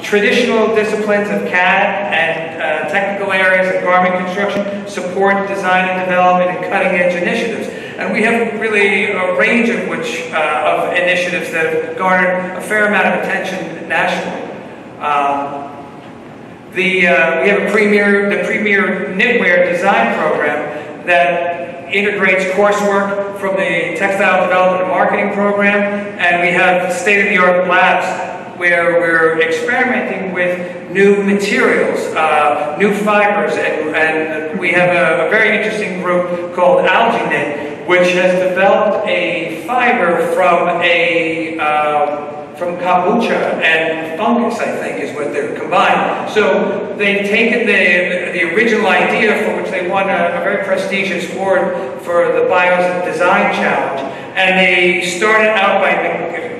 Traditional disciplines of CAD and technical areas of garment construction support design and development and cutting-edge initiatives. And we have really a range of initiatives that have garnered a fair amount of attention nationally. We have the premier knitwear design program that integrates coursework from the textile development and marketing program, and we have state-of-the-art labs where we're experimenting with new materials, new fibers, and we have a very interesting group called Algae Knit, which has developed a fiber from kombucha and fungus, I think, is what they're combining. So they've taken the original idea for which they won a very prestigious award for the Bios Design Challenge, and they started out by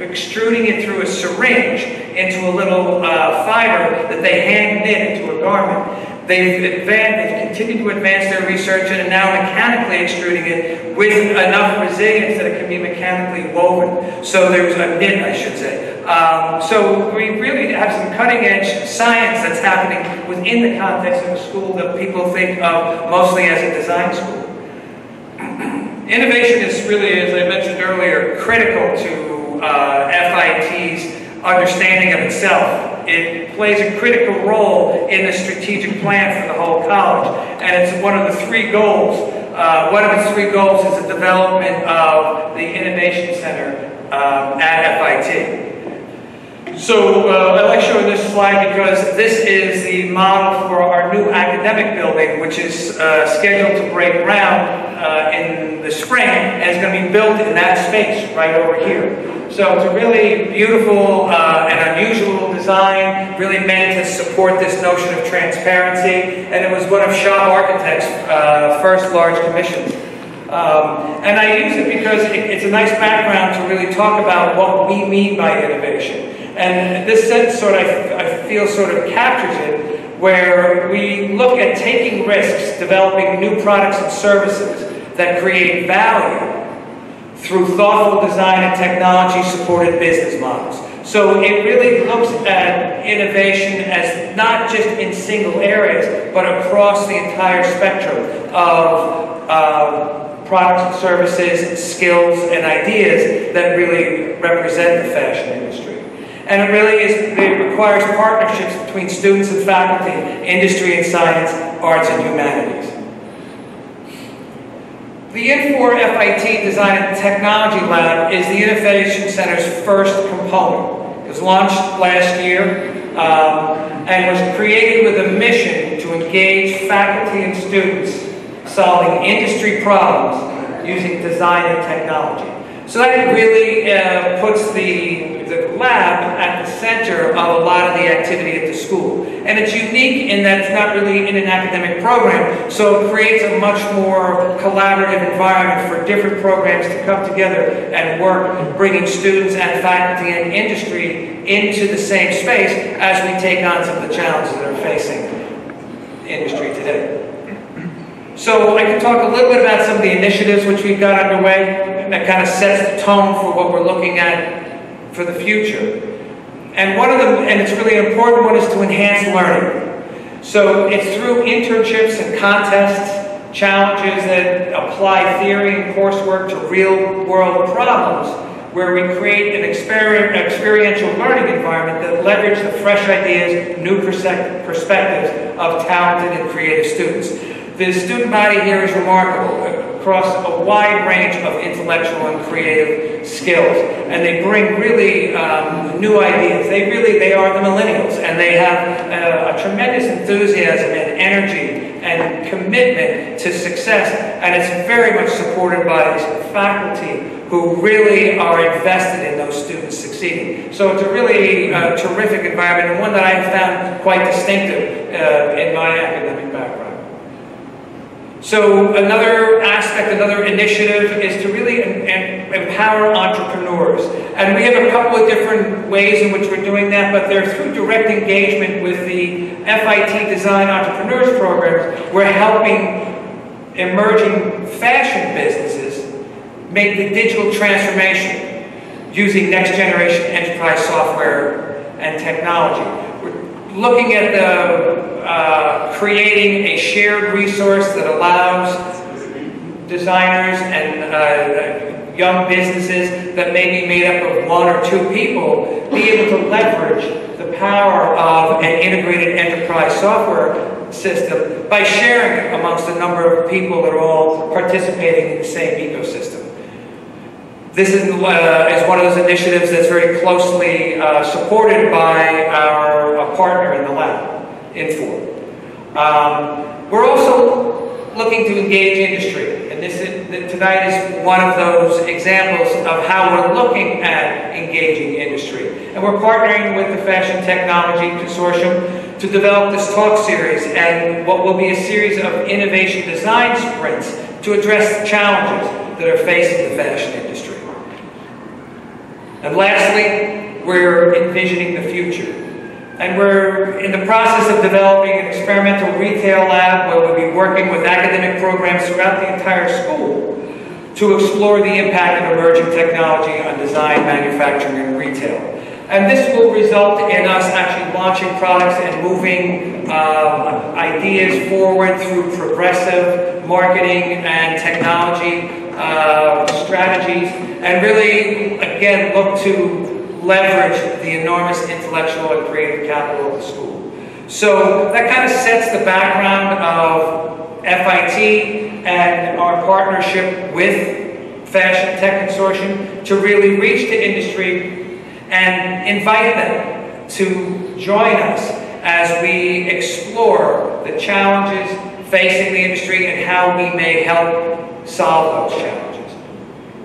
extruding it through a syringe into a little fiber that they hand knit into a garment. They've continued to advance their research and are now mechanically extruding it with enough resilience that it can be mechanically woven. So there's a knit, I should say. So we really have some cutting-edge science that's happening within the context of a school that people think of mostly as a design school. Innovation is really, as I mentioned earlier, critical to FIT's understanding of itself. It plays a critical role in the strategic plan for the whole college, and it's one of the three goals. One of its three goals is the development of the Innovation Center at FIT. So I like showing this slide because this is the model for our new academic building, which is scheduled to break ground in the spring, and it's going to be built in that space right over here. So it's a really beautiful and unusual design, really meant to support this notion of transparency, and it was one of Shaw Architects' first large commissions. And I use it because it's a nice background to really talk about what we mean by innovation. And this sense I feel sort of captures it, where we look at taking risks, developing new products and services that create value through thoughtful design and technology-supported business models. So it really looks at innovation as not just in single areas, but across the entire spectrum of products and services, skills, and ideas that really represent the fashion industry. And it requires partnerships between students and faculty, industry and science, arts and humanities. The Infor FIT Design and Technology Lab is the Innovation Center's first component. It was launched last year and was created with a mission to engage faculty and students solving industry problems using design and technology. So that really puts the lab at the center of a lot of the activity at the school. And it's unique in that it's not really in an academic program, so it creates a much more collaborative environment for different programs to come together and work, bringing students and faculty and industry into the same space as we take on some of the challenges that are facing industry today. So I can talk a little bit about some of the initiatives which we've got underway that kind of sets the tone for what we're looking at for the future. And one of them, and it's a really important one, is to enhance learning. So it's through internships and contests, challenges that apply theory and coursework to real-world problems, where we create an experiential learning environment that leverages the fresh ideas, new perspectives of talented and creative students. The student body here is remarkable across a wide range of intellectual and creative skills, and they bring really new ideas. They are the millennials, and they have a tremendous enthusiasm and energy and commitment to success, and it's very much supported by faculty who really are invested in those students succeeding. So it's a really terrific environment, and one that I have found quite distinctive in my academic background. So another aspect, another initiative is to really empower entrepreneurs. And we have a couple of different ways in which we're doing that, but they're through direct engagement with the FIT Design Entrepreneurs Programs. We're helping emerging fashion businesses make the digital transformation using next generation enterprise software and technology. We're looking at creating a shared resource that allows designers and young businesses that may be made up of 1 or 2 people be able to leverage the power of an integrated enterprise software system by sharing it amongst a number of people that are all participating in the same ecosystem. This is one of those initiatives that's very closely supported by our partner in the lab, Infor. We're also looking to engage industry, and tonight is one of those examples of how we're looking at engaging industry. And we're partnering with the Fashion Technology Consortium to develop this talk series and what will be a series of innovation design sprints to address the challenges that are facing the fashion industry. And lastly, we're envisioning the future. And we're in the process of developing an experimental retail lab where we'll be working with academic programs throughout the entire school to explore the impact of emerging technology on design, manufacturing, and retail. And this will result in us actually launching products and moving ideas forward through progressive marketing and technology strategies, and really, again, look to leverage the enormous intellectual and creative capital of the school. So that kind of sets the background of FIT and our partnership with Fashion Tech Consortium to really reach the industry and invite them to join us as we explore the challenges facing the industry and how we may help solve those challenges.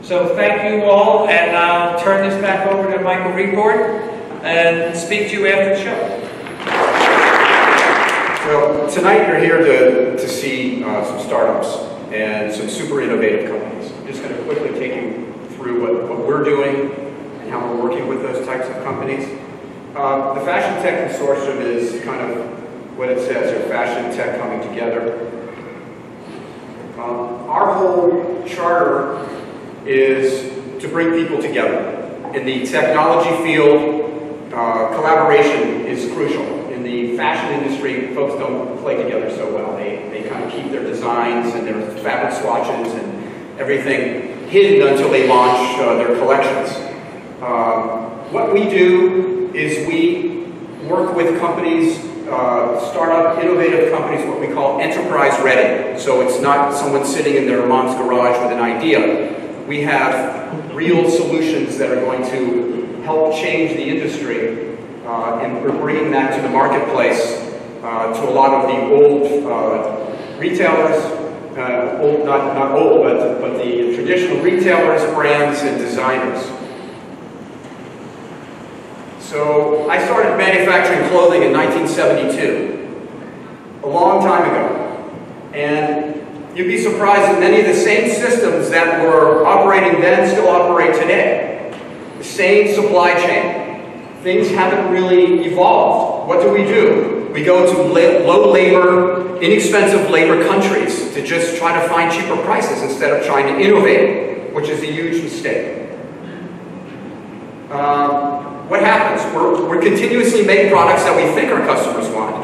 So thank you all, and I'll turn this back over to Michael Reidbord and speak to you after the show. Well, tonight you're here to see some startups and some super innovative companies. I'm just going to quickly take you through what we're doing and how we're working with those types of companies. The Fashion Tech Consortium is kind of what it says, or fashion tech coming together. Our whole charter is to bring people together. In the technology field, collaboration is crucial. In the fashion industry, folks don't play together so well. They kind of keep their designs and their fabric swatches and everything hidden until they launch their collections. What we do is we work with companies, startup, innovative companies, what we call enterprise ready. So it's not someone sitting in their mom's garage with an idea. We have real solutions that are going to help change the industry, and we're bringing that to the marketplace to a lot of the old retailers, not old, but the traditional retailers, brands, and designers. So I started manufacturing clothing in 1972, a long time ago, and you'd be surprised that many of the same systems that were operating then still operate today. The same supply chain. Things haven't really evolved. What do? We go to low labor, inexpensive labor countries to just try to find cheaper prices instead of trying to innovate, which is a huge mistake. What happens? We're continuously making products that we think our customers want.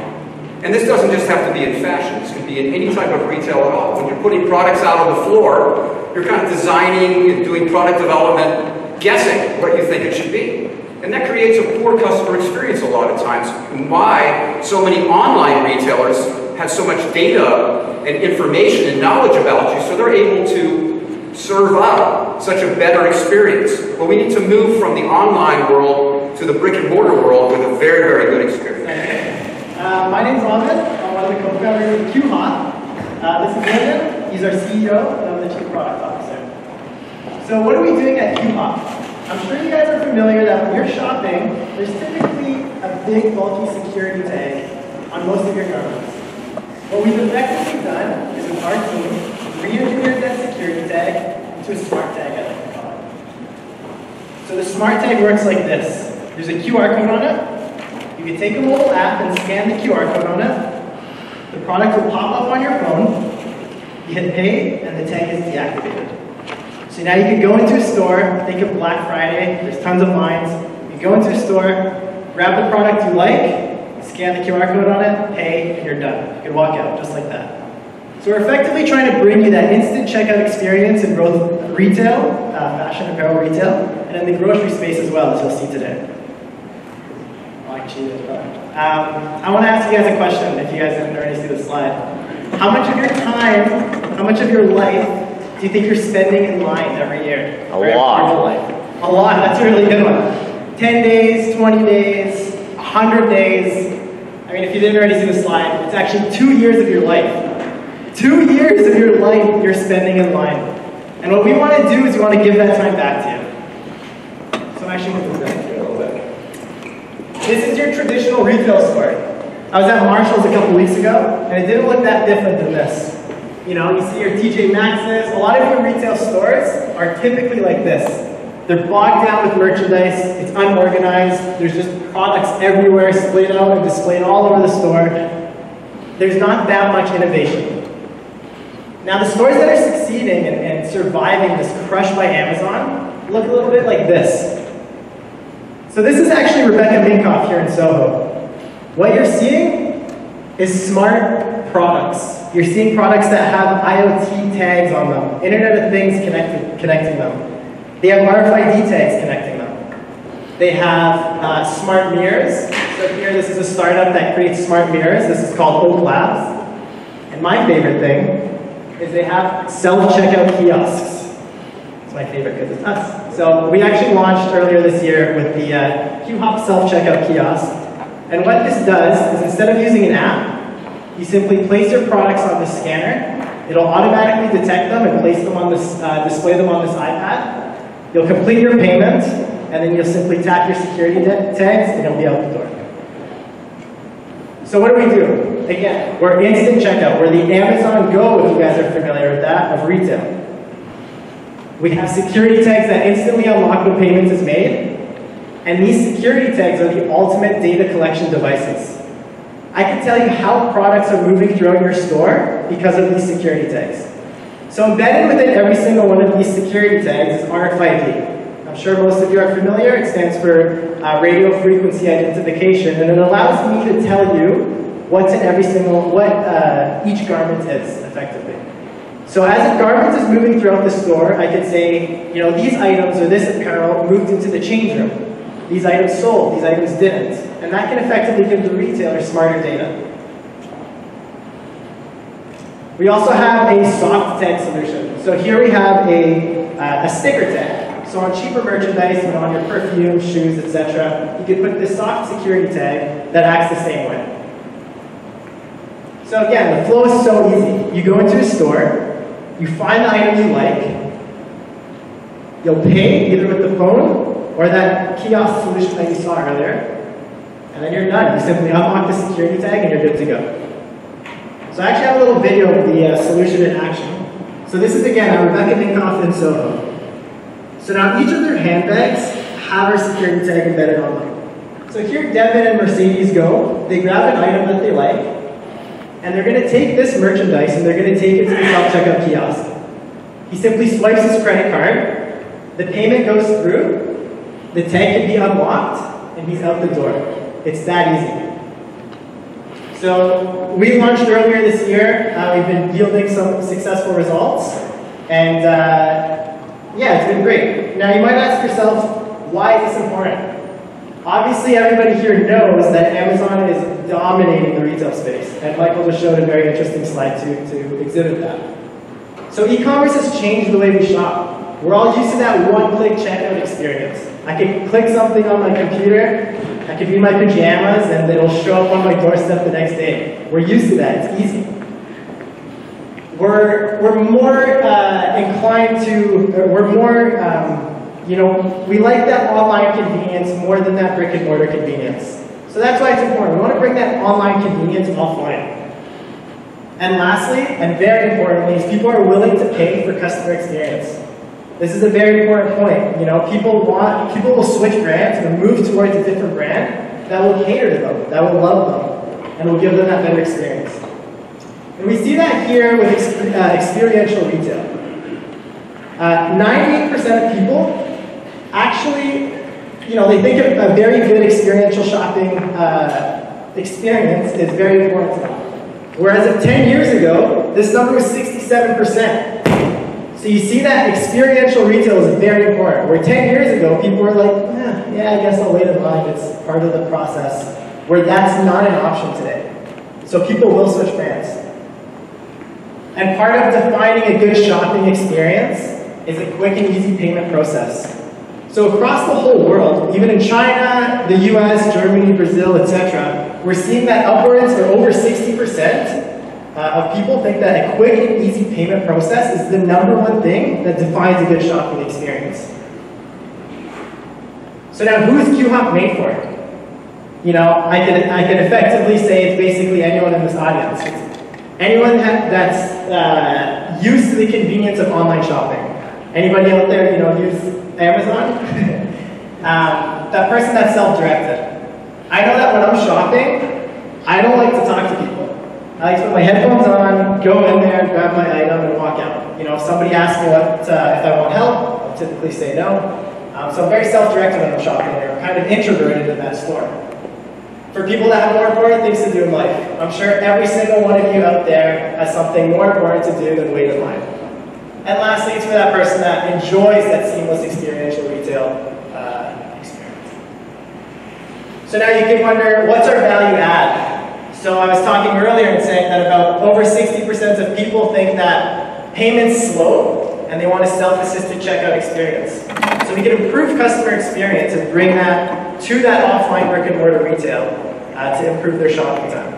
And this doesn't just have to be in fashion. This could be in any type of retail at all. When you're putting products out on the floor, you're kind of designing and doing product development, guessing what you think it should be. And that creates a poor customer experience a lot of times, and why so many online retailers have so much data and information and knowledge about you, so they're able to serve up such a better experience. Well, we need to move from the online world to the brick and mortar world with a very, very good experience. My name's Ahmed. I'm one of the co-founders of QHOT. This is Lyndon. He's our CEO, and I'm the Chief Product Officer. So what are we doing at QHOT? I'm sure you guys are familiar that when you're shopping, there's typically a big, bulky security tag on most of your garments. What we've effectively done is, with our team, re-engineered that security tag into a smart tag, I like to call it. So the smart tag works like this. There's a QR code on it. You can take a mobile app and scan the QR code on it. The product will pop up on your phone. You hit pay, and the tag is deactivated. So now you can go into a store, think of Black Friday, there's tons of lines. You go into a store, grab the product you like, scan the QR code on it, pay, and you're done. You can walk out just like that. So we're effectively trying to bring you that instant checkout experience in both retail, fashion apparel retail, and in the grocery space as well, as you'll see today. I want to ask you guys a question, if you guys didn't already see the slide. How much of your time, how much of your life do you think you're spending in line every year? A lot. A lot, that's a really good one. 10 days, 20 days, 100 days. I mean, if you didn't already see the slide, it's actually 2 years of your life. 2 years of your life you're spending in line. And what we want to do is we want to give that time back to you. So I'm actually going to move that here a little bit. This is your traditional retail store. I was at Marshall's a couple weeks ago, and it didn't look that different than this. You know, you see your TJ Maxx's. A lot of your retail stores are typically like this. They're bogged down with merchandise, it's unorganized, there's just products everywhere splayed out and displayed all over the store. There's not that much innovation. Now the stores that are succeeding and surviving this crush by Amazon look a little bit like this. So this is actually Rebecca Minkoff here in Soho. What you're seeing is smart products. You're seeing products that have IoT tags on them, Internet of Things connecting them. They have RFID tags connecting them. They have smart mirrors. So here, this is a startup that creates smart mirrors. This is called Oak Labs. And my favorite thing is they have self-checkout kiosks. It's my favorite because it's us. So we actually launched earlier this year with the QHop self-checkout kiosk. And what this does is instead of using an app, you simply place your products on the scanner. It'll automatically detect them and place them on this, display them on this iPad. You'll complete your payment, and then you'll simply tap your security tags, and it'll be out the door. So what do we do? Again, we're instant checkout. We're the Amazon Go, if you guys are familiar with that, of retail. We have security tags that instantly unlock when payment is made, and these security tags are the ultimate data collection devices. I can tell you how products are moving throughout your store because of these security tags. So embedded within every single one of these security tags is RFID. I'm sure most of you are familiar. It stands for radio frequency identification, and it allows me to tell you what's in every single, what each garment is, effectively. So as a garment is moving throughout the store, I could say, you know, these items or this apparel moved into the change room. These items sold, these items didn't. And that can effectively give the retailer smarter data. We also have a soft tag solution. So here we have a sticker tag. So on cheaper merchandise, you know, on your perfume, shoes, etc., you can put this soft security tag that acts the same way. So again, the flow is so easy. You go into a store, you find the item you like, you'll pay either with the phone or that kiosk solution that you saw earlier, and then you're done. You simply unlock the security tag and you're good to go. So I actually have a little video of the solution in action. So this is, again, Rebecca Minkoff in Soho. So now each of their handbags have our security tag embedded on them. So here Devin and Mercedes go, they grab an item that they like, and they're going to take this merchandise and they're going to take it to the self-checkout kiosk. He simply swipes his credit card, the payment goes through, the tag can be unlocked, and he's out the door. It's that easy. So we launched earlier this year. We've been yielding some successful results, and yeah, it's been great. Now you might ask yourself, why is this important? Obviously, everybody here knows that Amazon is dominating the retail space, and Michael just showed a very interesting slide to exhibit that. So e-commerce has changed the way we shop. We're all used to that one-click checkout experience. I can click something on my computer, I can be in my pajamas, and it'll show up on my doorstep the next day. We're used to that, it's easy. We're more inclined to, you know, we like that online convenience more than that brick and mortar convenience. So that's why it's important. We want to bring that online convenience offline. And lastly, and very importantly, is people are willing to pay for customer experience. This is a very important point. You know, people will switch brands and move towards a different brand that will cater to them, that will love them, and will give them that better experience. And we see that here with experiential retail. 98% of people actually they think a very good experiential shopping experience is very important to them. Whereas of 10 years ago, this number was 67%. So you see that experiential retail is very important. Where 10 years ago, people were like, yeah, I guess I'll wait in line, it's part of the process. Where that's not an option today. So people will switch brands. And part of defining a good shopping experience is a quick and easy payment process. So across the whole world, even in China, the US, Germany, Brazil, etc., we're seeing that upwards or over 60% of people think that a quick and easy payment process is the #1 thing that defines a good shopping experience. So now, who is QHop made for? I could effectively say it's basically anyone in this audience. It's anyone that's used to the convenience of online shopping. Anybody out there, use Amazon? That person that's self-directed. I know that when I'm shopping, I don't like to talk to people. I like to put my headphones on, go in there, grab my item, and walk out. If somebody asks me if I want help, I'll typically say no. So I'm very self-directed when I'm shopping there. I'm kind of introverted in that store. For people that have more important things to do in life, I'm sure every single one of you out there has something more important to do than wait in line. And lastly, it's for that person that enjoys that seamless experiential retail experience. So now you can wonder, what's our value add? So I was talking earlier and saying that about over 60% of people think that payment's slow and they want a self-assisted checkout experience. So we can improve customer experience and bring that to that offline brick and mortar retail to improve their shopping time.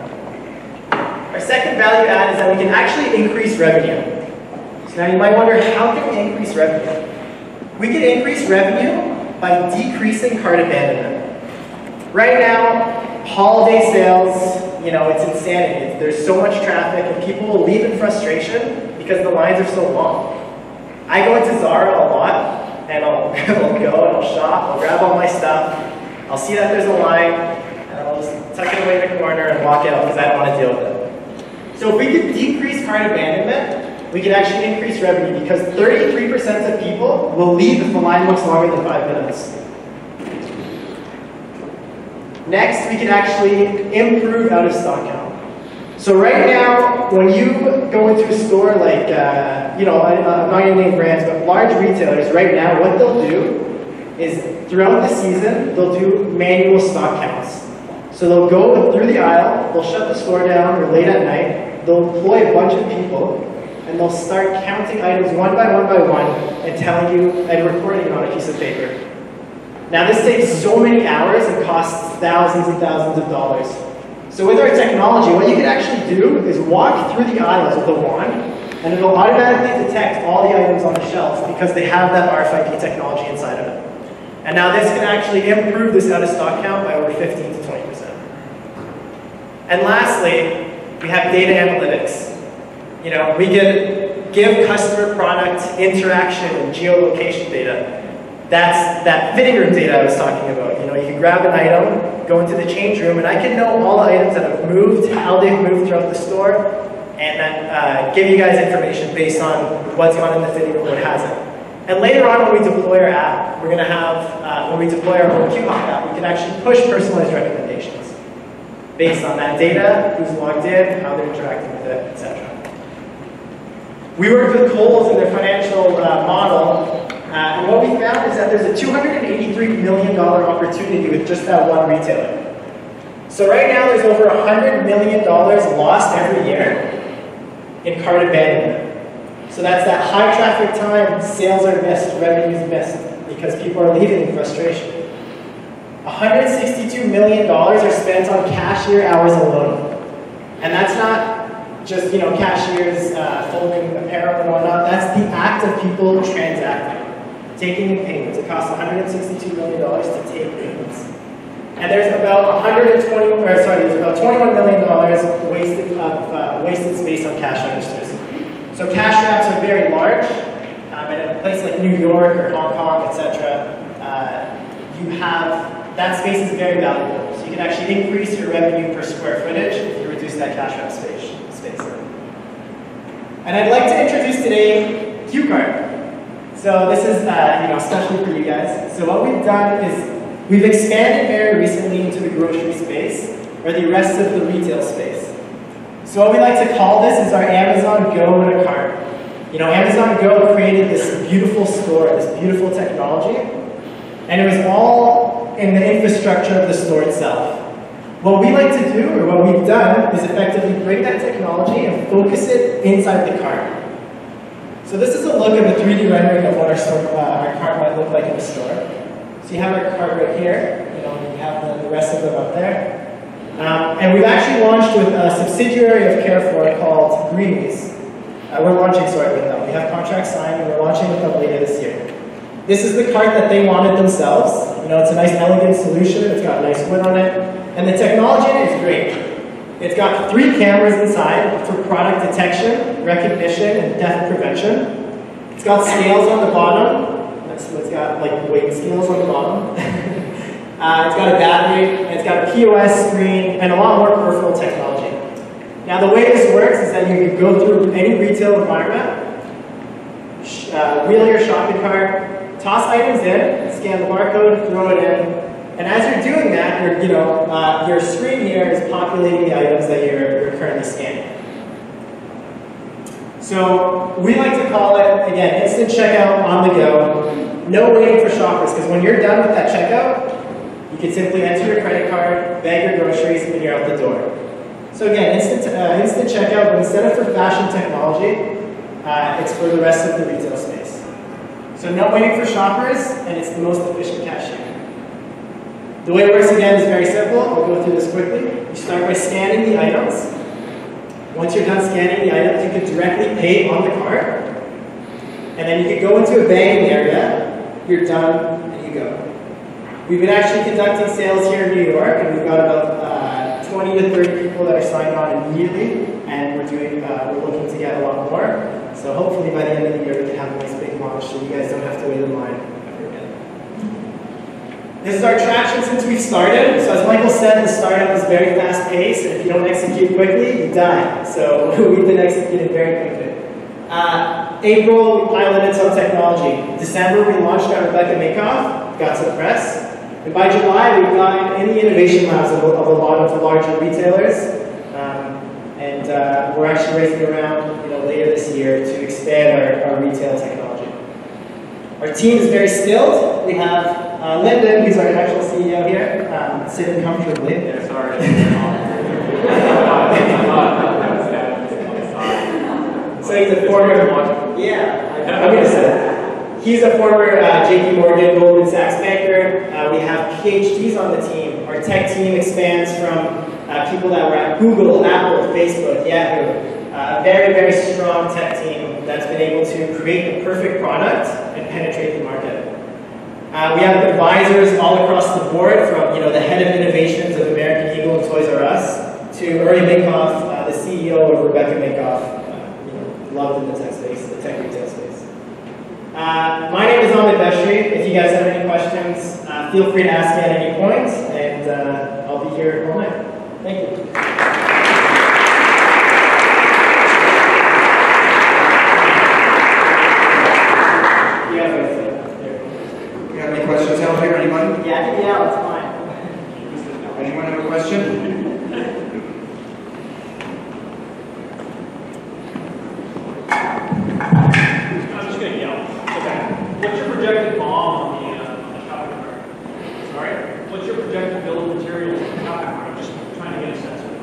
Our second value add is that we can actually increase revenue. So now you might wonder, how can we increase revenue? We can increase revenue by decreasing cart abandonment. Right now, holiday sales, it's insanity. There's so much traffic and people will leave in frustration because the lines are so long. I go into Zara a lot and I'll go and I'll shop, I'll grab all my stuff, I'll see that there's a line and I'll just tuck it away in the corner and walk out because I don't want to deal with it. So if we could decrease cart abandonment, we can actually increase revenue because 33% of people will leave if the line looks longer than 5 minutes. Next, we can actually improve out-of-stock count. So right now, when you go into a store like, I'm not going to name brands, but large retailers right now, what they'll do is throughout the season, they'll do manual stock counts. So they'll go through the aisle, they'll shut the store down, or late at night, they'll employ a bunch of people, and they'll start counting items one by one and telling you and recording it on a piece of paper. Now this takes so many hours and costs thousands and thousands of dollars. So with our technology, what you can actually do is walk through the aisles with a wand, and it'll automatically detect all the items on the shelves because they have that RFID technology inside of it. And now this can actually improve this out-of-stock count by over 15 to 20%. And lastly, we have data analytics. We can give customer product interaction and geolocation data. That's that fitting room data I was talking about. You can grab an item, go into the change room, and I can know all the items that have moved, how they've moved throughout the store, and then give you guys information based on what's gone in the fitting room, what hasn't. And later on, when we deploy our app, we're going to have, when we deploy our own QHop app, we can actually push personalized recommendations based on that data, who's logged in, how they're interacting with it, etc. We worked with Kohl's in their financial model. And what we found is that there's a $283 million opportunity with just that one retailer. So right now there's over $100 million lost every year in cart abandonment. So that's that high traffic time, sales are missed, revenues missed, because people are leaving in frustration. $162 million are spent on cashier hours alone. And that's not just, cashiers folding apparel and whatnot. That's the act of people transacting. Taking in payments. It costs $162 million to take payments. And there's about $21 million wasted space on cash registers. So cash wraps are very large, and in a place like New York or Hong Kong, etc., that space is very valuable. So you can actually increase your revenue per square footage if you reduce that cash wrap space. And I'd like to introduce today QCart. So this is especially for you guys. So what we've done is We've expanded very recently into the grocery space, or the rest of the retail space. So what we like to call this is our Amazon Go in a cart. You know, Amazon Go created this beautiful store, this beautiful technology, and it was all in the infrastructure of the store itself. What we like to do, or what we've done, is effectively bring that technology and focus it inside the cart. So this is a look at the 3D rendering of what our cart might look like in the store. So you have our cart right here, you know, and you have the rest of them up there. And we've actually launched with a subsidiary of Carrefour called Greenies. We're launching, sorry, with them. We have contracts signed and we're launching with them later this year. This is the cart that they wanted themselves. You know, it's a nice, elegant solution. It's got nice wood on it. And the technology in it is great. It's got 3 cameras inside for product detection, recognition, and theft prevention. It's got scales on the bottom. It's got like weight scales on the bottom. It's got a battery, and it's got a POS screen, and a lot more peripheral technology. Now the way this works is that you can go through any retail environment, wheel your shopping cart, toss items in, scan the barcode, throw it in, and as you're doing that, your screen here is populating the items that you're currently scanning. So we like to call it, again, instant checkout on the go. No waiting for shoppers, because when you're done with that checkout, you can simply enter your credit card, bag your groceries, and you're out the door. So again, instant checkout, but instead of for fashion technology, it's for the rest of the retail space. So no waiting for shoppers, and it's the most efficient cashier. The way it works again is very simple. I'll go through this quickly. You start by scanning the items. Once you're done scanning the items, you can directly pay on the cart. And then you can go into a bagging area. You're done, and you go. We've been actually conducting sales here in New York, and we've got about 20 to 30 people that are signed on immediately, and we're looking to get a lot more. So hopefully by the end of the year, we can have a nice big launch, so you guys don't have to wait in line. This is our traction since we've started. So as Michael said, the startup is very fast paced, and if you don't execute quickly, you die. So we've been executing very quickly. April, we piloted some technology. December, we launched our Rebecca Makeoff, got some press. And by July, we've gotten in the innovation labs of a lot of the larger retailers. And we're actually raising around later this year to expand our retail technology. Our team is very skilled. We have Lyndon, who's our actual CEO here, sitting comfortably. Yeah, sorry. So he's a former, I'm going to say that. He's a former JP Morgan, Goldman Sachs banker. We have PhDs on the team. Our tech team expands from people that were at Google, Apple, Facebook, Yahoo. A very, very strong tech team that's been able to create the perfect product and penetrate the market. We have advisors all across the board, from the head of innovations of American Eagle and Toys R Us to Uri Minkoff, the CEO of Rebecca Makeoff, loved in the tech space, the tech retail space. My name is Ahmed Beshri. If you guys have any questions, feel free to ask me at any point, and I'll be here all night. Thank you. Any questions out there, anybody? Yeah, it's fine. Anyone have a question? I'm just going to yell. Okay. What's your projected BOM on the shopping cart? Sorry? What's your projected bill of materials on the shopping cart? I'm just trying to get a sense of it.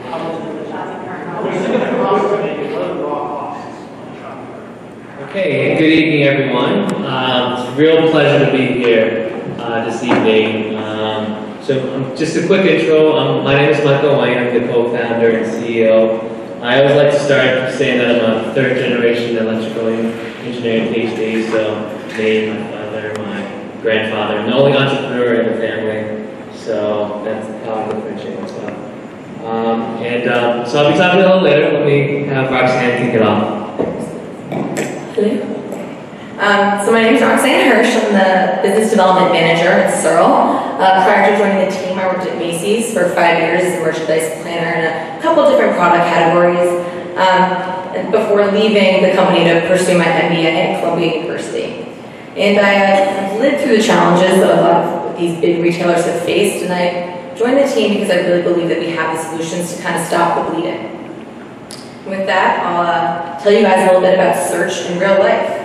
How much is the shopping cart? What is it going to cost to make it? What are the raw costs on the shopping cart? Okay, good evening, everyone. It's a real pleasure to be here this evening. Just a quick intro. My name is Michael Wayne. I'm the co-founder and CEO. I always like to start saying that I'm a third-generation electrical engineering PhD. So me, my father, my grandfather, I'm the only entrepreneur in the family. So that's how I differentiate myself. So I'll be talking a little later. Let me have Roxanne kick it off. So my name is Roxanne Hirsch. I'm the Business Development Manager at Searle. Prior to joining the team, I worked at Macy's for 5 years as a merchandise planner in a couple of different product categories before leaving the company to pursue my MBA at Columbia University. And I've lived through the challenges that a lot of these big retailers have faced, and I joined the team because I really believe that we have the solutions to kind of stop the bleeding. With that, I'll tell you guys a little bit about search in real life.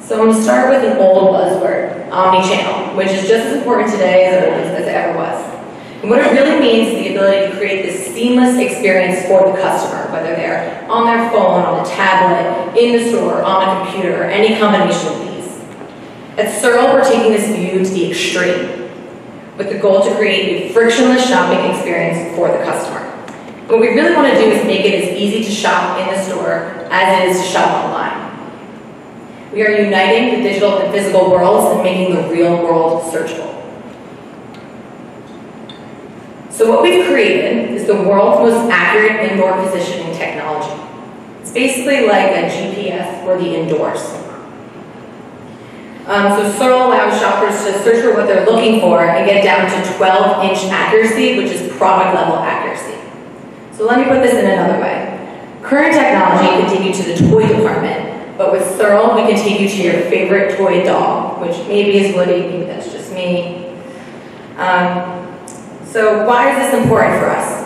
So I'm going to start with an old buzzword, omnichannel, which is just as important today as it ever was. And what it really means is the ability to create this seamless experience for the customer, whether they're on their phone, on a tablet, in the store, on a computer, or any combination of these. At Searle, we're taking this view to the extreme, with the goal to create a frictionless shopping experience for the customer. What we really want to do is make it as easy to shop in the store as it is to shop online. We are uniting the digital and physical worlds and making the real world searchable. So what we've created is the world's most accurate indoor positioning technology. It's basically like a GPS for the indoors. So Searle allows shoppers to search for what they're looking for and get down to 12-inch accuracy, which is product level accuracy. So let me put this in another way. Current technology can take you to the toy department, but with Searle, we can take you to your favorite toy doll, which maybe is Woody, maybe that's just me. So why is this important for us?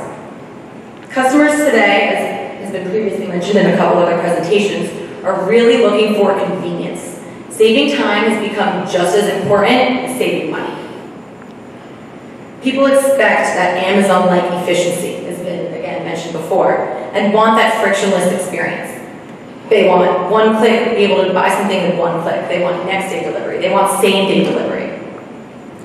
Customers today, as has been previously mentioned in a couple other presentations, are really looking for convenience. Saving time has become just as important as saving money. People expect that Amazon-like efficiency, has been, again, mentioned before, and want that frictionless experience. They want one click, be able to buy something with one click. They want next day delivery. They want same day delivery.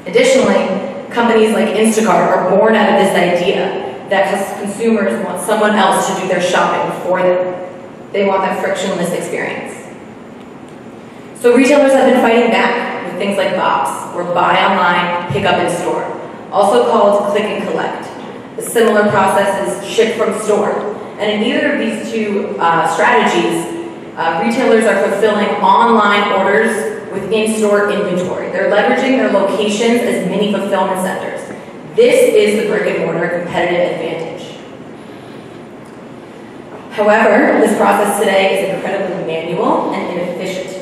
Additionally, companies like Instacart are born out of this idea that consumers want someone else to do their shopping for them. They want that frictionless experience. So retailers have been fighting back with things like BOPS, or buy online, pick up in store, also called click and collect. A similar process is ship from store. And in either of these two strategies, retailers are fulfilling online orders with in-store inventory. They're leveraging their locations as mini fulfillment centers. This is the brick-and-mortar competitive advantage. However, this process today is incredibly manual and inefficient.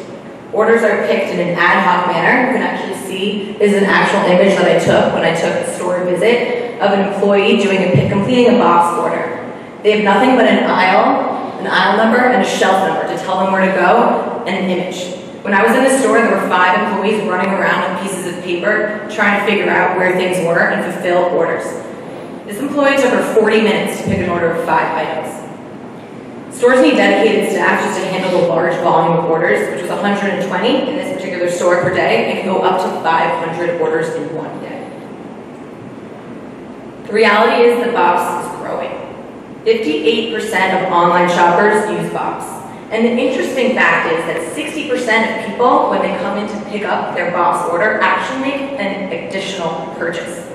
Orders are picked in an ad hoc manner. You can actually see this is an actual image that I took when I took a store visit of an employee completing a box order. They have nothing but an aisle number, and a shelf number to tell them where to go, and an image. When I was in the store, there were 5 employees running around with pieces of paper trying to figure out where things were and fulfill orders. This employee took her 40 minutes to pick an order of 5 items. Stores need dedicated staff just to handle the large volume of orders, which was 120 in this particular store per day, and can go up to 500 orders in one day. The reality is that BOPS is growing. 58% of online shoppers use BOPS. And the interesting fact is that 60% of people, when they come in to pick up their BOPS order, actually make an additional purchase.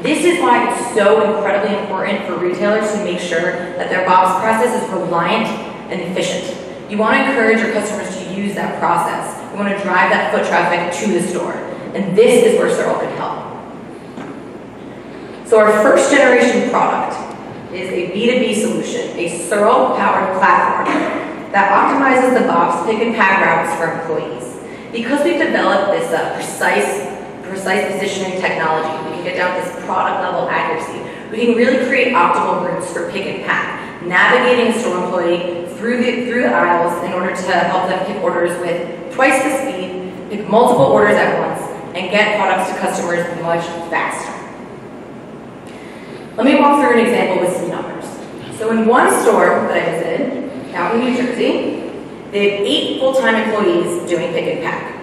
This is why it's so incredibly important for retailers to make sure that their BOPS process is reliant and efficient. You want to encourage your customers to use that process. You want to drive that foot traffic to the store. And this is where Searle can help. So our first generation product is a B2B solution, a Searle-powered platform that optimizes the BOPS pick and pack routes for employees. Because we've developed this precise positioning technology, we can get down to this product level accuracy. We can really create optimal routes for pick and pack, navigating a store employee through the aisles in order to help them pick orders with twice the speed, pick multiple orders at once, and get products to customers much faster. Let me walk through an example with some numbers. So in one store that I visited, out in New Jersey, they have 8 full-time employees doing pick and pack.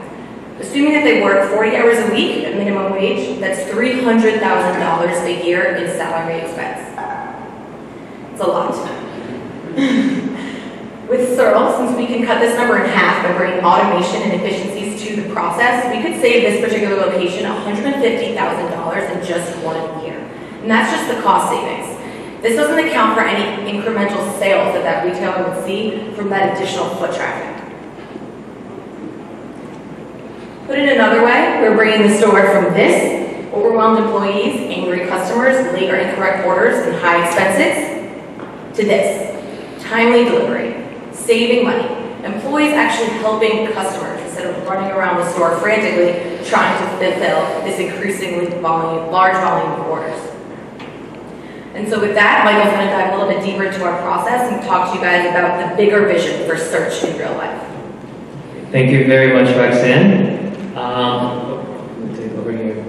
Assuming that they work 40 hours a week at minimum wage, that's $300,000 a year in salary expense. It's a lot. With Searle, since we can cut this number in half by bringing automation and efficiencies to the process, we could save this particular location $150,000 in just 1 year. And that's just the cost savings. This doesn't account for any incremental sales that retailer would see from that additional foot traffic. Put it another way, we're bringing the store from this, overwhelmed employees, angry customers, late or incorrect orders, and high expenses, to this, timely delivery, saving money, employees actually helping customers instead running around the store frantically trying to fulfill this increasingly large volume of orders. And so with that, Michael's going to dive a little bit deeper into our process and talk to you guys about the bigger vision for search in real life. Thank you very much, Roxanne. Let me take over here.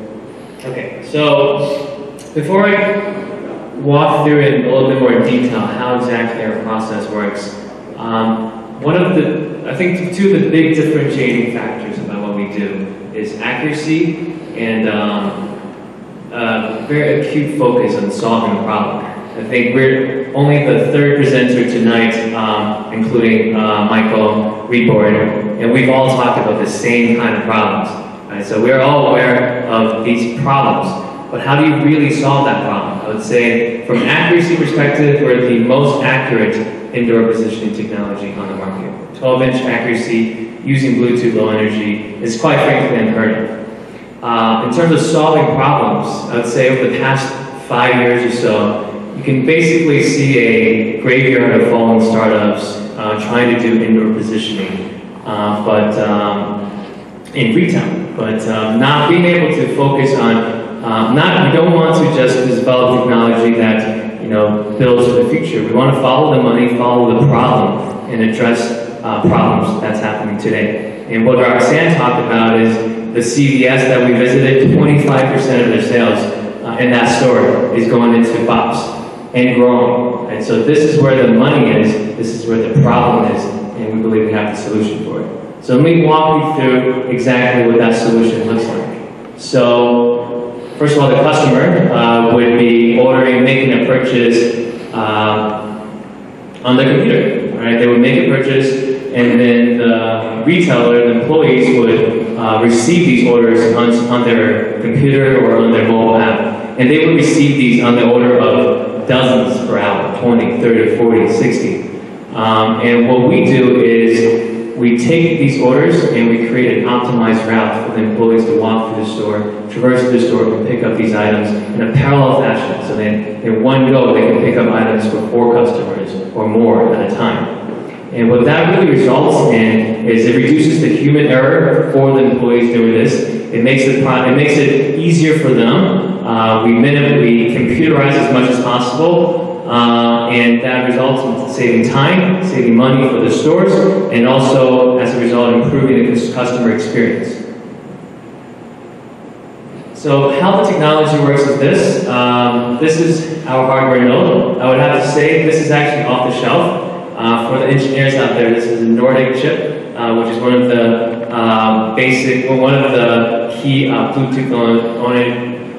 Okay, so before I walk through it in a little bit more detail how exactly our process works, I think two of the big differentiating factors about what we do is accuracy and very acute focus on solving a problem. I think we're only the third presenter tonight, including Michael Reidbord, and we've all talked about the same kind of problems. Right? So we're all aware of these problems, but how do you really solve that problem? I would say, from an accuracy perspective, we're the most accurate indoor positioning technology on the market. 12-inch accuracy using Bluetooth Low Energy is quite frankly unheard of. In terms of solving problems, I would say over the past 5 years or so, you can basically see a graveyard of fallen startups trying to do indoor positioning, in retail, but not being able to focus on, we don't want to just develop technology that builds for the future. We want to follow the money, follow the problem, and address problems that's happening today. And what Roxanne talked about is the CVS that we visited, 25% of their sales in that store is going into box and growing. And so this is where the money is, this is where the problem is, and we believe we have the solution for it. So let me walk you through exactly what that solution looks like. So first of all, the customer would be making a purchase on the computer. Right? They would make a purchase, and then the retailer, the employees would receive these orders on their computer or on their mobile app. And they would receive these on the order of dozens per hour, 20, 30, 40, 60. And what we do is we take these orders and we create an optimized route for the employees to walk through the store, traverse through the store, and pick up these items in a parallel fashion. So then in one go, they can pick up items for 4 customers or more at a time. And what that really results in is it reduces the human error for the employees doing this. It makes it easier for them. We computerize as much as possible, and that results in saving time, saving money for the stores, and also, as a result, improving the customer experience. So how the technology works is this. This is our hardware node. I would have to say this is actually off the shelf. For the engineers out there, this is a Nordic chip, which is one of the key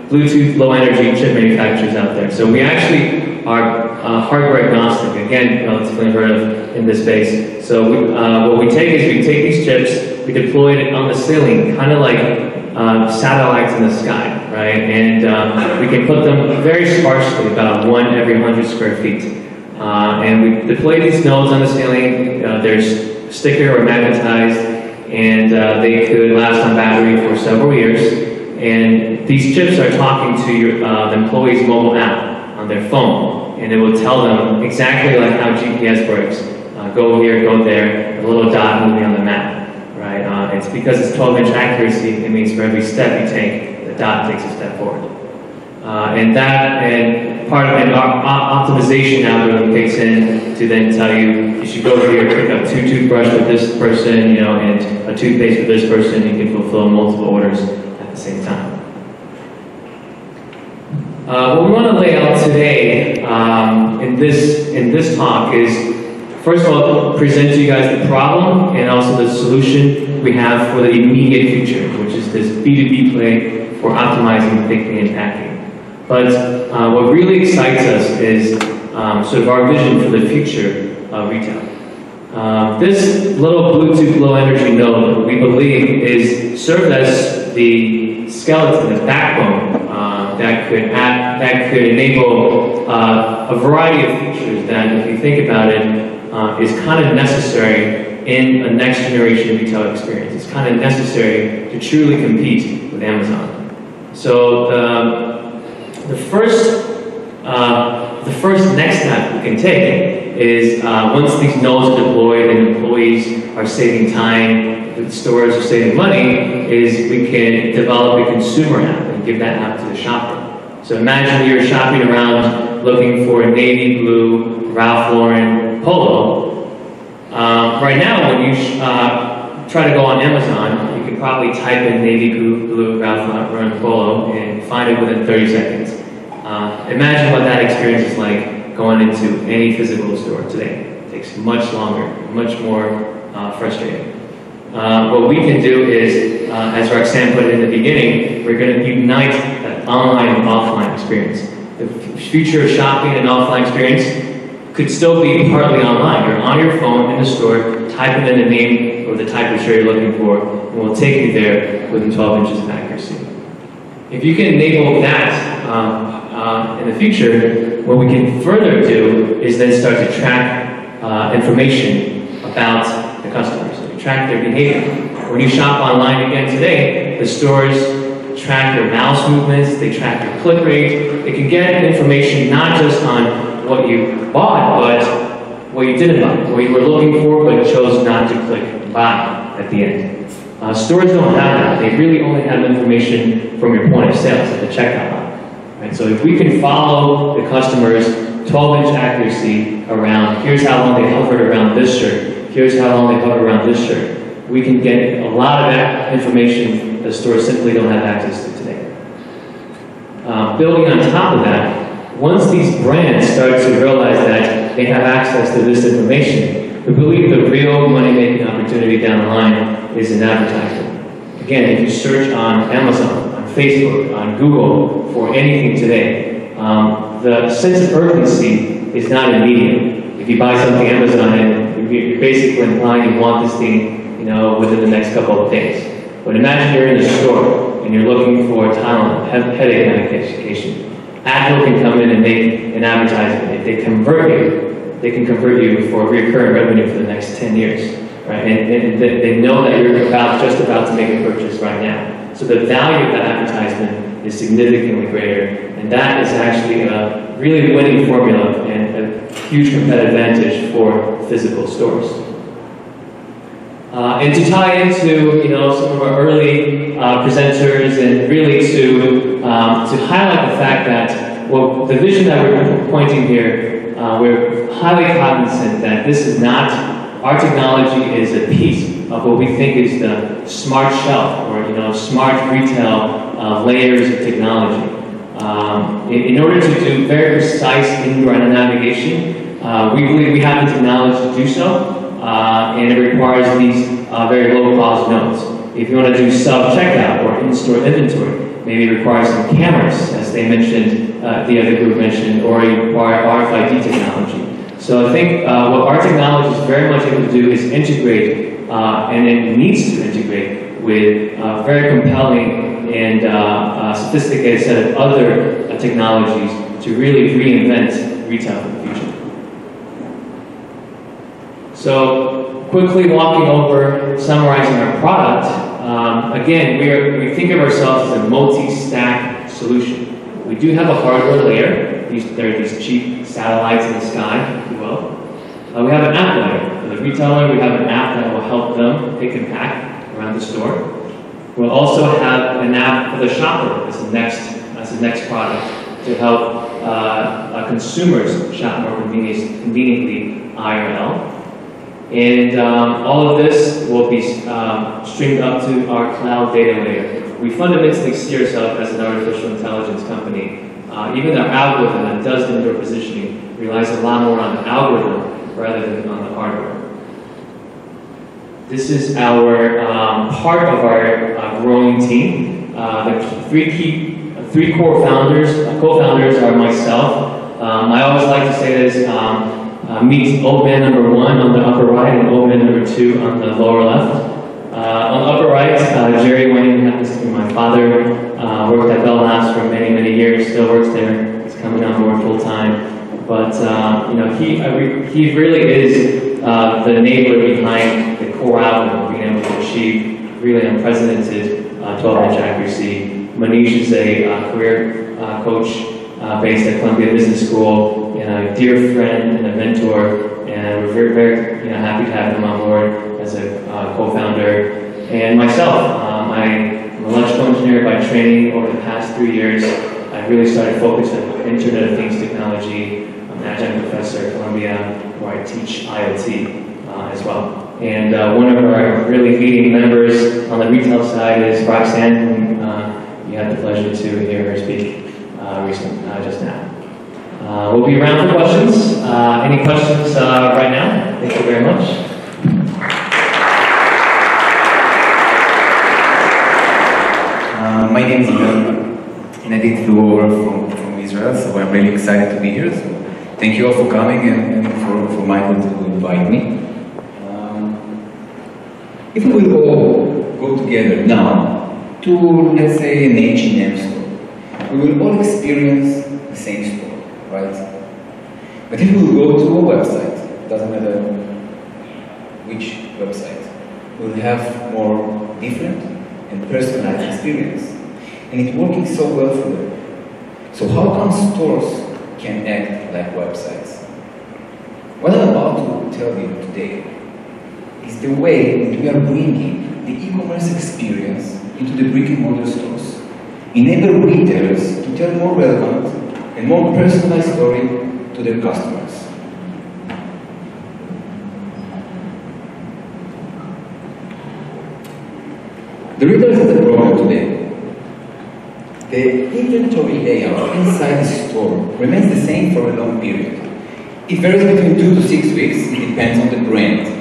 Bluetooth low energy chip manufacturers out there. So we actually are hardware agnostic, again, relatively unheard of in this space. So what we take is we take these chips, we deploy it on the ceiling, kind of like satellites in the sky, right? And we can put them very sparsely, about 1 every 100 square feet. And we deploy these nodes on the ceiling. They're sticker or magnetized, and they could last on battery for several years. And these chips are talking to the employee's mobile app on their phone, and it will tell them exactly like how GPS works. Go here, go there, a little dot moving on the map, right? It's because it's 12-inch accuracy. It means for every step you take, the dot takes a step forward. And part of an optimization algorithm kicks in to then tell you should go here, pick up 2 toothbrushes with this person, and a toothpaste with this person. You can fulfill multiple orders at the same time. What we want to lay out today in this talk is, first of all, present to you guys the problem and also the solution we have for the immediate future, which is this B2B play for optimizing picking and packing. But what really excites us is sort of our vision for the future of retail. This little Bluetooth low energy node, we believe, is served as the skeleton, the backbone that could enable a variety of features that, if you think about it, is kind of necessary in a next generation retail experience. It's kind of necessary to truly compete with Amazon. So the first next step we can take is once these nodes are deployed and employees are saving time, the stores are saving money, is we can develop a consumer app and give that app to the shopper. So imagine you're shopping around looking for a navy blue Ralph Lauren polo. Right now, when you try to go on Amazon, you can probably type in navy blue Ralph Lauren polo and find it within 30 seconds. Imagine what that experience is like going into any physical store today. It takes much longer, much more frustrating. What we can do is, as Roxanne put it in the beginning, we're going to unite that online and offline experience. The future of shopping and offline experience could still be partly online. You're on your phone in the store, typing in the name or the type of shirt you're looking for, and we'll take you there within 12 inches of accuracy. If you can enable that in the future, what we can further do is then start to track information about the customers. We track their behavior. When you shop online again today, the stores track your mouse movements, they track your click rate. They can get information not just on what you bought, but what you didn't buy, what you were looking for but chose not to click buy at the end. Stores don't have that. They really only have information from your point of sales at the checkout line. Right? So if we can follow the customer's 12-inch accuracy around, here's how long they hovered around this shirt, here's how long they hovered around this shirt, we can get a lot of that information the stores simply don't have access to today. Building on top of that, once these brands start to realize that they have access to this information, we believe the real money-making opportunity down the line is in advertising. Again, if you search on Amazon, on Facebook, on Google for anything today, the sense of urgency is not immediate. If you buy something on Amazon, and you're basically implying you want this thing, within the next couple of days. But imagine you're in the store and you're looking for Tylenol, headache medication. Apple can come in and make an advertisement. If they convert you, they can convert you for recurring revenue for the next 10 years, right? And they know that you're just about to make a purchase right now. So the value of that advertisement is significantly greater, and that is actually a really winning formula and a huge competitive advantage for physical stores. And to tie into some of our early presenters, and really to highlight the fact that the vision that we're pointing here, we're highly cognizant that this is not, our technology is a piece of what we think is the smart shelf or smart retail layers of technology. In order to do very precise indoor navigation, we believe we have the technology to do so. And it requires these very low-cost nodes. If you want to do self-checkout or in-store inventory, maybe it requires some cameras, as they mentioned, the other group mentioned, or you require RFID technology. So I think what our technology is very much able to do is integrate, and it needs to integrate with a very compelling and sophisticated set of other technologies to really reinvent retail for the future. So, quickly walking over, summarizing our product, again, we think of ourselves as a multi-stack solution. We do have a hardware layer. There are these cheap satellites in the sky, if you will. We have an app layer. For the retailer, we have an app that will help them pick and pack around the store. We'll also have an app for the shopper as the next product to help consumers shop more conveniently IRL. And all of this will be streamed up to our cloud data layer. We fundamentally see ourselves as an artificial intelligence company. Even our algorithm that does indoor positioning relies a lot more on the algorithm rather than on the hardware. This is our part of our growing team. The three core co-founders are myself. I always like to say this. Meet old man number 1 on the upper right and old man number 2 on the lower left. On the upper right, Jerry Wayne happens to be my father. Worked at Bell Labs for many, many years. Still works there. He's coming on board full time. But he really is the enabler behind the core algorithm, being able to achieve really unprecedented 12-inch accuracy. Manish is a career coach based at Columbia Business School, and a dear friend and a mentor, and we're very, very happy to have him on board as a co-founder. And myself, I'm an electrical engineer by training. Over the past 3 years, I really started focusing on Internet of Things technology. I'm an adjunct professor at Columbia, where I teach IoT as well. And one of our really leading members on the retail side is Roxanne, whom you had the pleasure to hear her speak just now. We'll be around for questions. Any questions right now? Thank you very much. My name is Ilan, and I did flew over from Israel, so I'm really excited to be here. So thank you all for coming and for Michael to invite me. If we will all go together now to, let's say, an H&M store, we will all experience the same store, right? But if we will go to a website, doesn't matter which website, we'll have more different and personalized experience. And it's working so well for them. So how come stores can act like websites? What I'm about to tell you today is the way that we are bringing the e-commerce experience into the brick-and-mortar stores. Enable retailers to tell more relevant and more personalized story to their customers. The retailers have a problem today. The inventory layout inside the store remains the same for a long period. It varies between 2 to 6 weeks, it depends on the brand.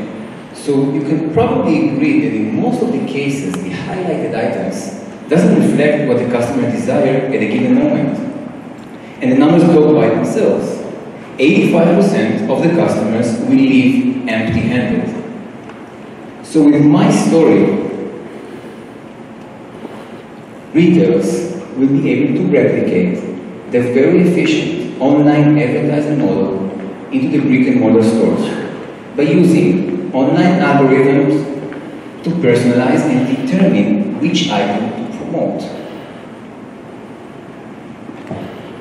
So you can probably agree that in most of the cases, the highlighted items doesn't reflect what the customer desires at a given moment. And the numbers talk by themselves. 85% of the customers will leave empty-handed. So with my story, retailers will be able to replicate the very efficient online advertising model into the brick-and-mortar stores by using online algorithms to personalize and determine which item to promote.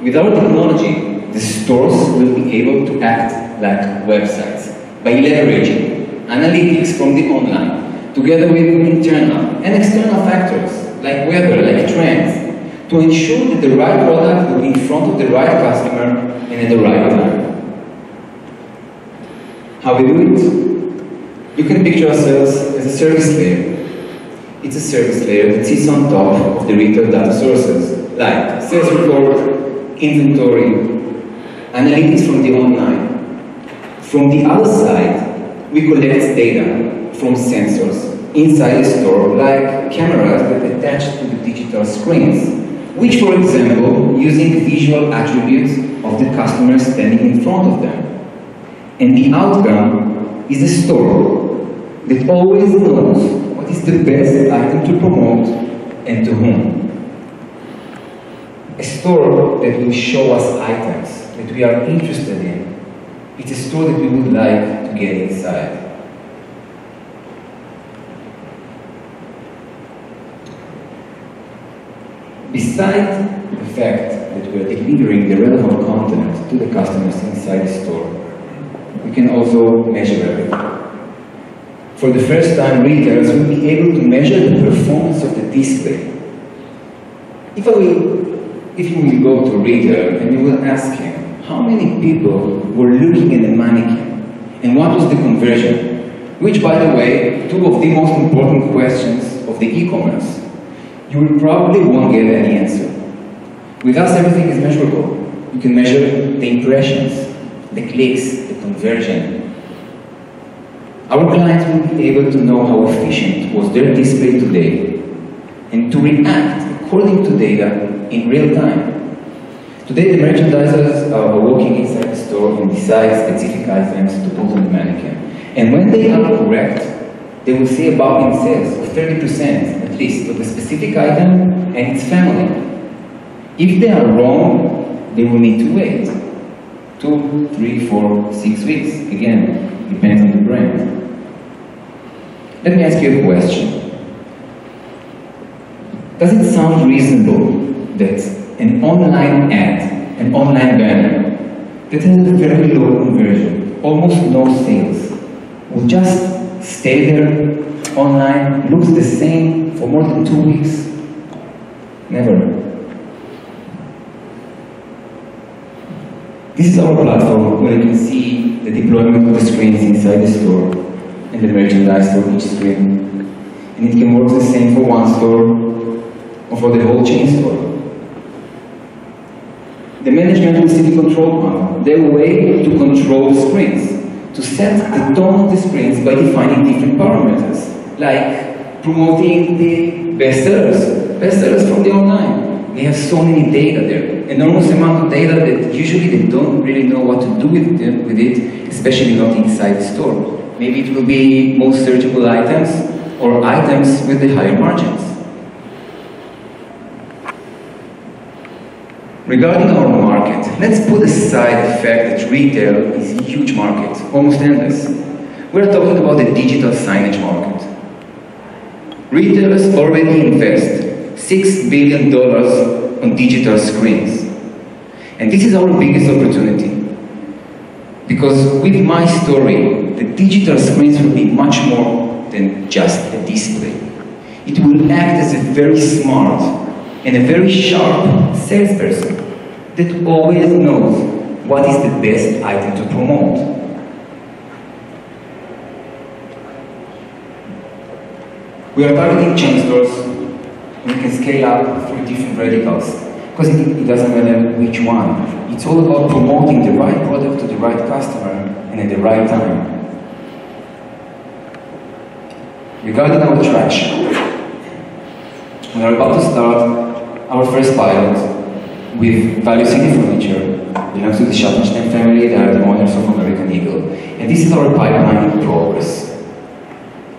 With our technology, the stores will be able to act like websites by leveraging analytics from the online together with internal and external factors like weather, like trends, to ensure that the right product will be in front of the right customer and at the right time. How we do it? You can picture ourselves as a service layer. It's a service layer that sits on top of the retail data sources, like sales report, inventory, analytics from the online. From the other side, we collect data from sensors inside the store, like cameras that attach to the digital screens, which, for example, using visual attributes of the customer standing in front of them. And the outcome is a store that always knows what is the best item to promote and to whom. A store that will show us items that we are interested in. It's a store that we would like to get inside. Besides the fact that we are delivering the relevant content to the customers inside the store, we can also measure everything. For the first time, retailers will be able to measure the performance of the display. If you will go to a retailer and you will ask him how many people were looking at the mannequin and what was the conversion, which, by the way, two of the most important questions of the e-commerce, you will probably won't get any answer. With us, everything is measurable. You can measure the impressions, the clicks, the conversion. Our clients will be able to know how efficient was their display today and to react according to data in real time. Today, the merchandisers are working inside the store and decide specific items to put on the mannequin. And when they are correct, they will see a bump in sales of 30% at least of a specific item and its family. If they are wrong, they will need to wait 2, 3, 4, 6 weeks. Again, depends on the brand. Let me ask you a question. Does it sound reasonable that an online ad an online banner that has a very low conversion, almost no sales, will just stay there online, looks the same for more than 2 weeks? Never. This is our platform where you can see the deployment of the screens inside the store and the merchandise for each screen. And it can work the same for one store or for the whole chain store. The management will see the control panel, their way to control the screens, to set the tone of the screens by defining different parameters, like promoting the bestsellers from the online. They have so many data there, enormous amount of data that usually they don't really know what to do with it, especially not inside the store. Maybe it will be most searchable items or items with the higher margins. Regarding our market, let's put aside the fact that retail is a huge market, almost endless. We're talking about the digital signage market. Retailers already invest $6 billion on digital screens. And this is our biggest opportunity. Because with my story, the digital screens will be much more than just a display. It will act as a very smart and a very sharp salesperson that always knows what is the best item to promote. We are targeting chain stores, and we can scale up through different verticals, because it doesn't matter which one. It's all about promoting the right product to the right customer and at the right time. Regarding our traction, we are about to start our first pilot with Value City Furniture, belongs to the Schottenstein family, they are the owners of American Eagle. And this is our pipeline in progress.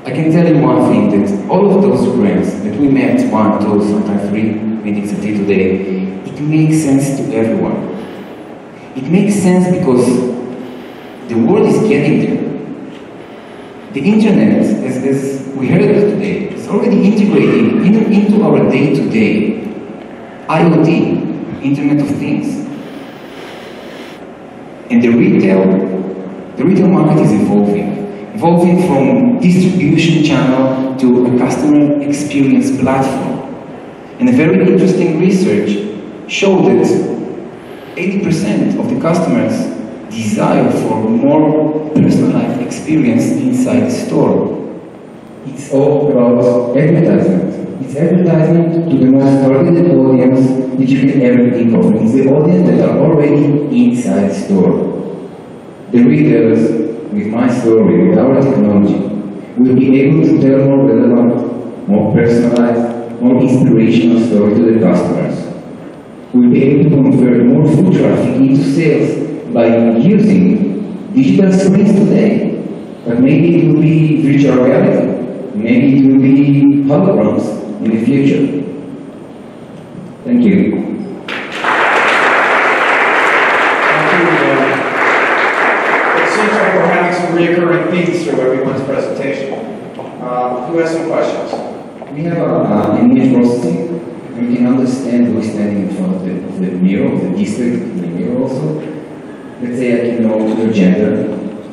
I can tell you one thing, that all of those brands that we met 1, 2, sometimes 3 meetings until today, it makes sense to everyone. It makes sense because the world is getting there. The internet, as we heard today, is already integrated into our day-to-day IoT, Internet of Things. And the retail market is evolving from distribution channel to a customer experience platform. And a very interesting research showed that 80% of the customers desire for more personalized experience inside the store. It's all about advertisement. It's advertisement to the most targeted audience that you can ever think of. It's the audience that are already inside the store. The retailers, with my story, with our technology, will be able to tell more relevant, more personalized, more inspirational story to the customers. We'll be able to convert more foot traffic into sales by using digital screens today. But maybe it will be virtual reality. Maybe it will be holograms in the future. Thank you. Reoccurring themes through everyone's presentation. Who has some questions? We have an image processing, and we can understand who is standing in front of the mirror, of the display in the mirror also. Let's say I can know your gender,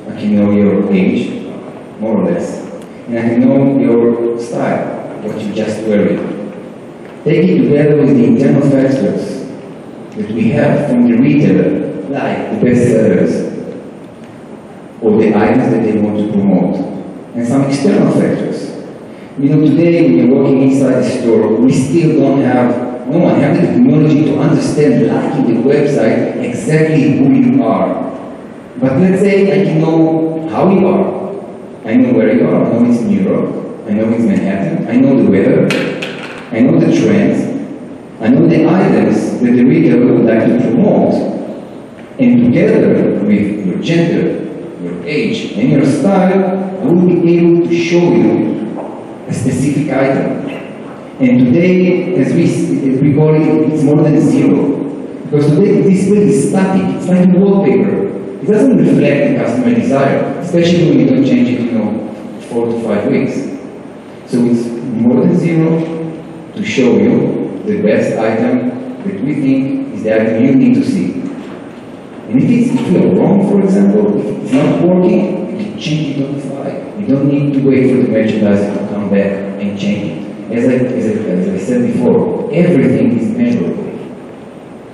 I can know your age, more or less, and I can know your style, what you just wearing. Take it together with the internal factors that we have from the retailer, like the best sellers, or the items that they want to promote, and some external factors. You know, today when you're walking inside the store, we still no one has the technology to understand, like in the website, exactly who you are. But let's say I can know how you are. I know where you are, I know it's New York, I know it's Manhattan, I know the weather, I know the trends, I know the items that the retailer would like to promote. And together with your gender, your age, and your style, I will be able to show you a specific item. And today, as we call it, it's more than zero. Because today the display is static, it's like a wallpaper. It doesn't reflect the customer desire, especially when you don't change it, 4 to 5 weeks. So it's more than zero to show you the best item that we think is that you need to see. And if you are wrong, for example, if it's not working, you can change it on the fly. You don't need to wait for the merchandiser to come back and change it. As I said before, everything is measurable.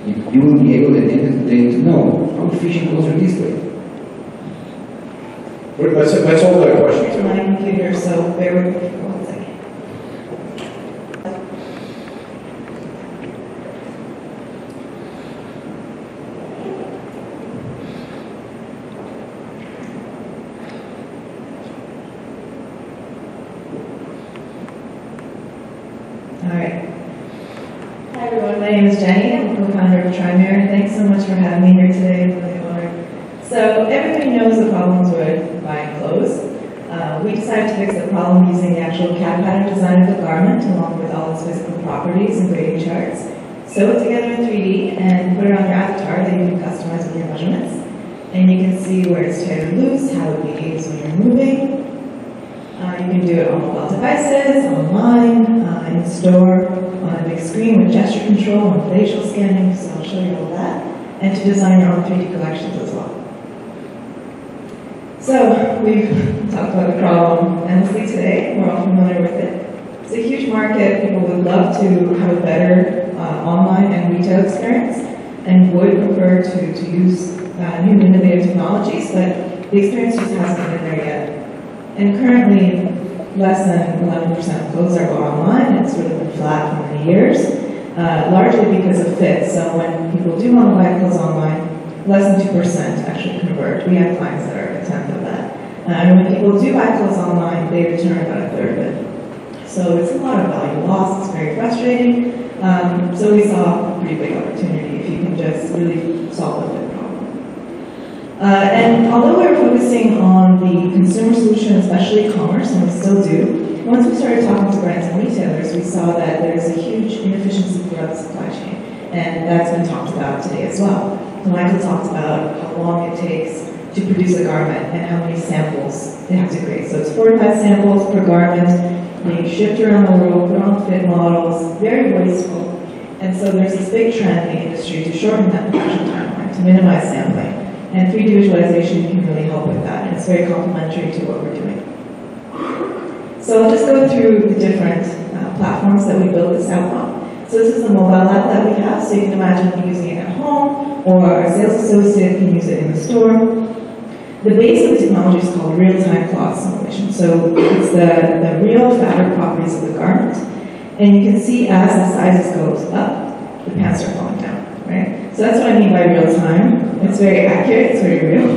You will be able at the end of the day to know how efficient was your display. Let's hold that question too. My computer, so bear with me for 1 second. All right. Hi everyone, my name is Jenny. I'm co-founder of Trimare. Thanks so much for having me here today. I'm really honored. So everybody knows the problems with buying clothes. We decided to fix the problem using the actual CAD pattern design of the garment along with all its physical properties and grading charts. Sew it together in 3D and put it on your avatar that you can customize with your measurements. And you can see where it's tight or loose, how it behaves when you're moving. You can do it on mobile devices, online, in store, on a big screen with gesture control and facial scanning, so I'll show you all that. And to design your own 3D collections as well. So, we've talked about the problem endlessly today. We're all familiar with it. It's a huge market. People would love to have a better online and retail experience and would prefer to use new innovative technologies, but the experience just hasn't been there yet. And currently, less than 11% of clothes are bought online. It's sort of been flat for many years, largely because of fit. So when people do want to buy clothes online, less than 2% actually convert. We have clients that are a tenth of that. And when people do buy clothes online, they return about a third of it. So it's a lot of value lost. It's very frustrating. So we saw a pretty big opportunity if you can just really solve the fit problem. And although we were focusing on the consumer solution, especially commerce, and we still do, once we started talking to brands and retailers, we saw that there's a huge inefficiency throughout the supply chain. And that's been talked about today as well. Michael talked about how long it takes to produce a garment and how many samples they have to create. So it's 45 samples per garment, being shipped around the world, put on fit models, very wasteful. And so there's this big trend in the industry to shorten that production timeline, to minimize sampling. And 3D visualization can really help with that, and it's very complementary to what we're doing. So I'll just go through the different platforms that we built this out on. So this is the mobile app that we have, so you can imagine using it at home, or a sales associate can use it in the store. The base of the technology is called real-time cloth simulation. So it's the real fabric properties of the garment. And you can see as the sizes goes up, the pants are falling down, right? So that's what I mean by real-time. It's very accurate, it's very real.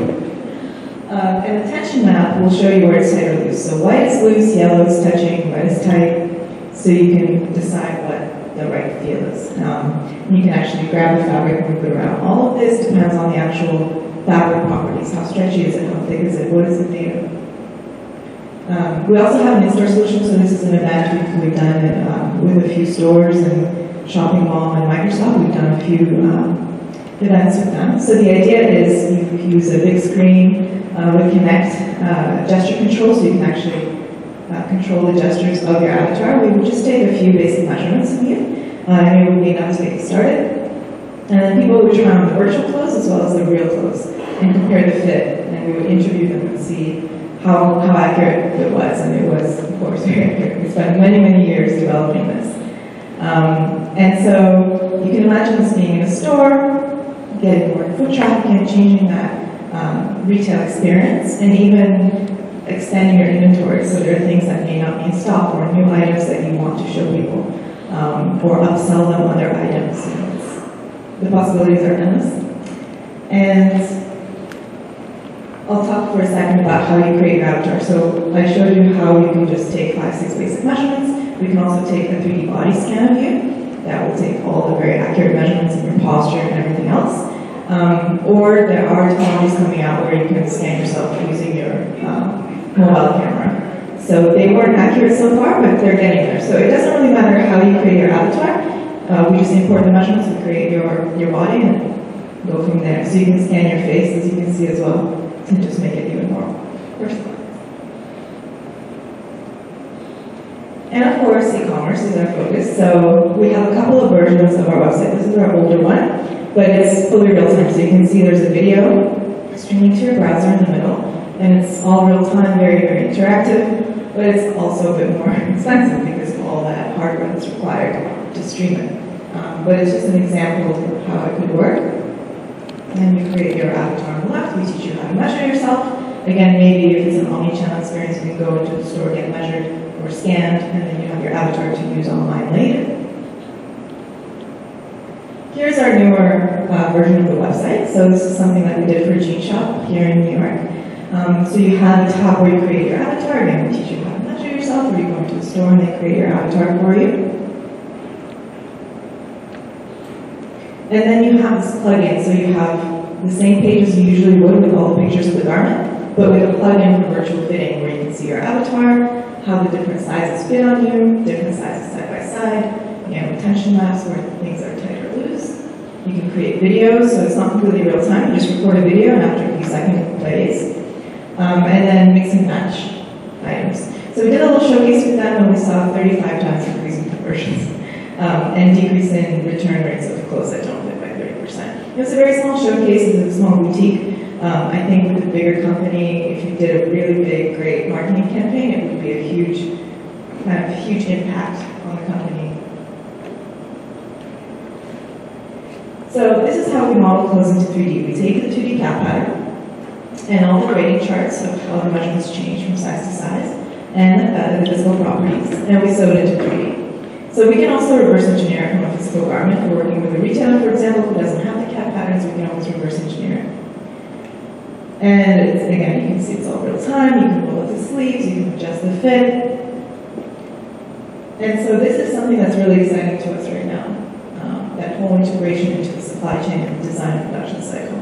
And the tension map will show you where it's tight or loose. So white is loose, yellow is touching, red is tight, so you can decide what the right feel is. You can actually grab the fabric and move it around. All of this depends on the actual fabric properties. How stretchy is it? How thick is it? What is it made of? We also have an in-store solution, so this is an event we've done with a few stores and Shopping Mall and Microsoft. We've done a few events with them. So the idea is you use a big screen with Connect gesture control, so you can actually control the gestures of your avatar. We would just take a few basic measurements of you, and it would be enough to get you started. And then people would try on the virtual clothes as well as the real clothes and compare the fit, and we would interview them and see how accurate it was, and it was, of course, very accurate. We spent many, many years developing this. And so you can imagine this being in a store, getting more foot traffic and changing that retail experience, and even extending your inventory, so there are things that may not be in stock or new items that you want to show people, or upsell them other items. The possibilities are endless. And I'll talk for a second about how you create your avatar. So I showed you how you can just take 5-6 basic measurements. We can also take a 3D body scan of you. That will take all the very accurate measurements of your posture and everything else. Or there are technologies coming out where you can scan yourself using your mobile camera. So they weren't accurate so far, but they're getting there. So it doesn't really matter how you create your avatar. We just import the measurements and create your body and go from there. So you can scan your face, as you can see as well, to just make it even more personal. And of course, e-commerce is our focus. So we have a couple of versions of our website. This is our older one. but it's fully real time. So you can see there's a video streaming to your browser in the middle, and it's all real time, very, very interactive, but it's also a bit more expensive because of all that hardware that's required to stream it. But it's just an example of how it could work. And you create your avatar on the left, we teach you how to measure yourself. Again, maybe if it's an omni-channel experience, you can go into the store, get measured or scanned, and then you have your avatar to use online later. Here's our newer version of the website. So this is something that we did for Jean Shop here in New York. So you have the tab where you create your avatar, again, we teach you how to measure yourself, or you go into the store and they create your avatar for you. And then you have this plugin, so you have the same page as you usually would with all the pictures of the garment, but with a plugin for virtual fitting where you can see your avatar, how the different sizes fit on you, different sizes side by side, again with tension maps where things are tight or loose. You can create videos, so it's not completely real time, you just record a video and after a few seconds it plays. And then mix and match items. So we did a little showcase with them and we saw 35 times increase in conversions and decrease in return rates of clothes that don't fit by 30%. It was a very small showcase, it was a small boutique. I think with a bigger company, if you did a really big, great marketing campaign, it would be a huge, kind of huge impact on the company. So this is how we model clothes into 3D. We take the 2D cap pattern and all the grading charts of how the measurements change from size to size and the physical properties, and we sew it into 3D. So we can also reverse engineer from a physical garment. If we're working with a retailer, for example, who doesn't have the cap patterns, we can always reverse engineer it. And it's, again, you can see it's all real time. You can roll up the sleeves, you can adjust the fit. And so this is something that's really exciting to us right now, that whole integration into the supply chain and the design and production cycle.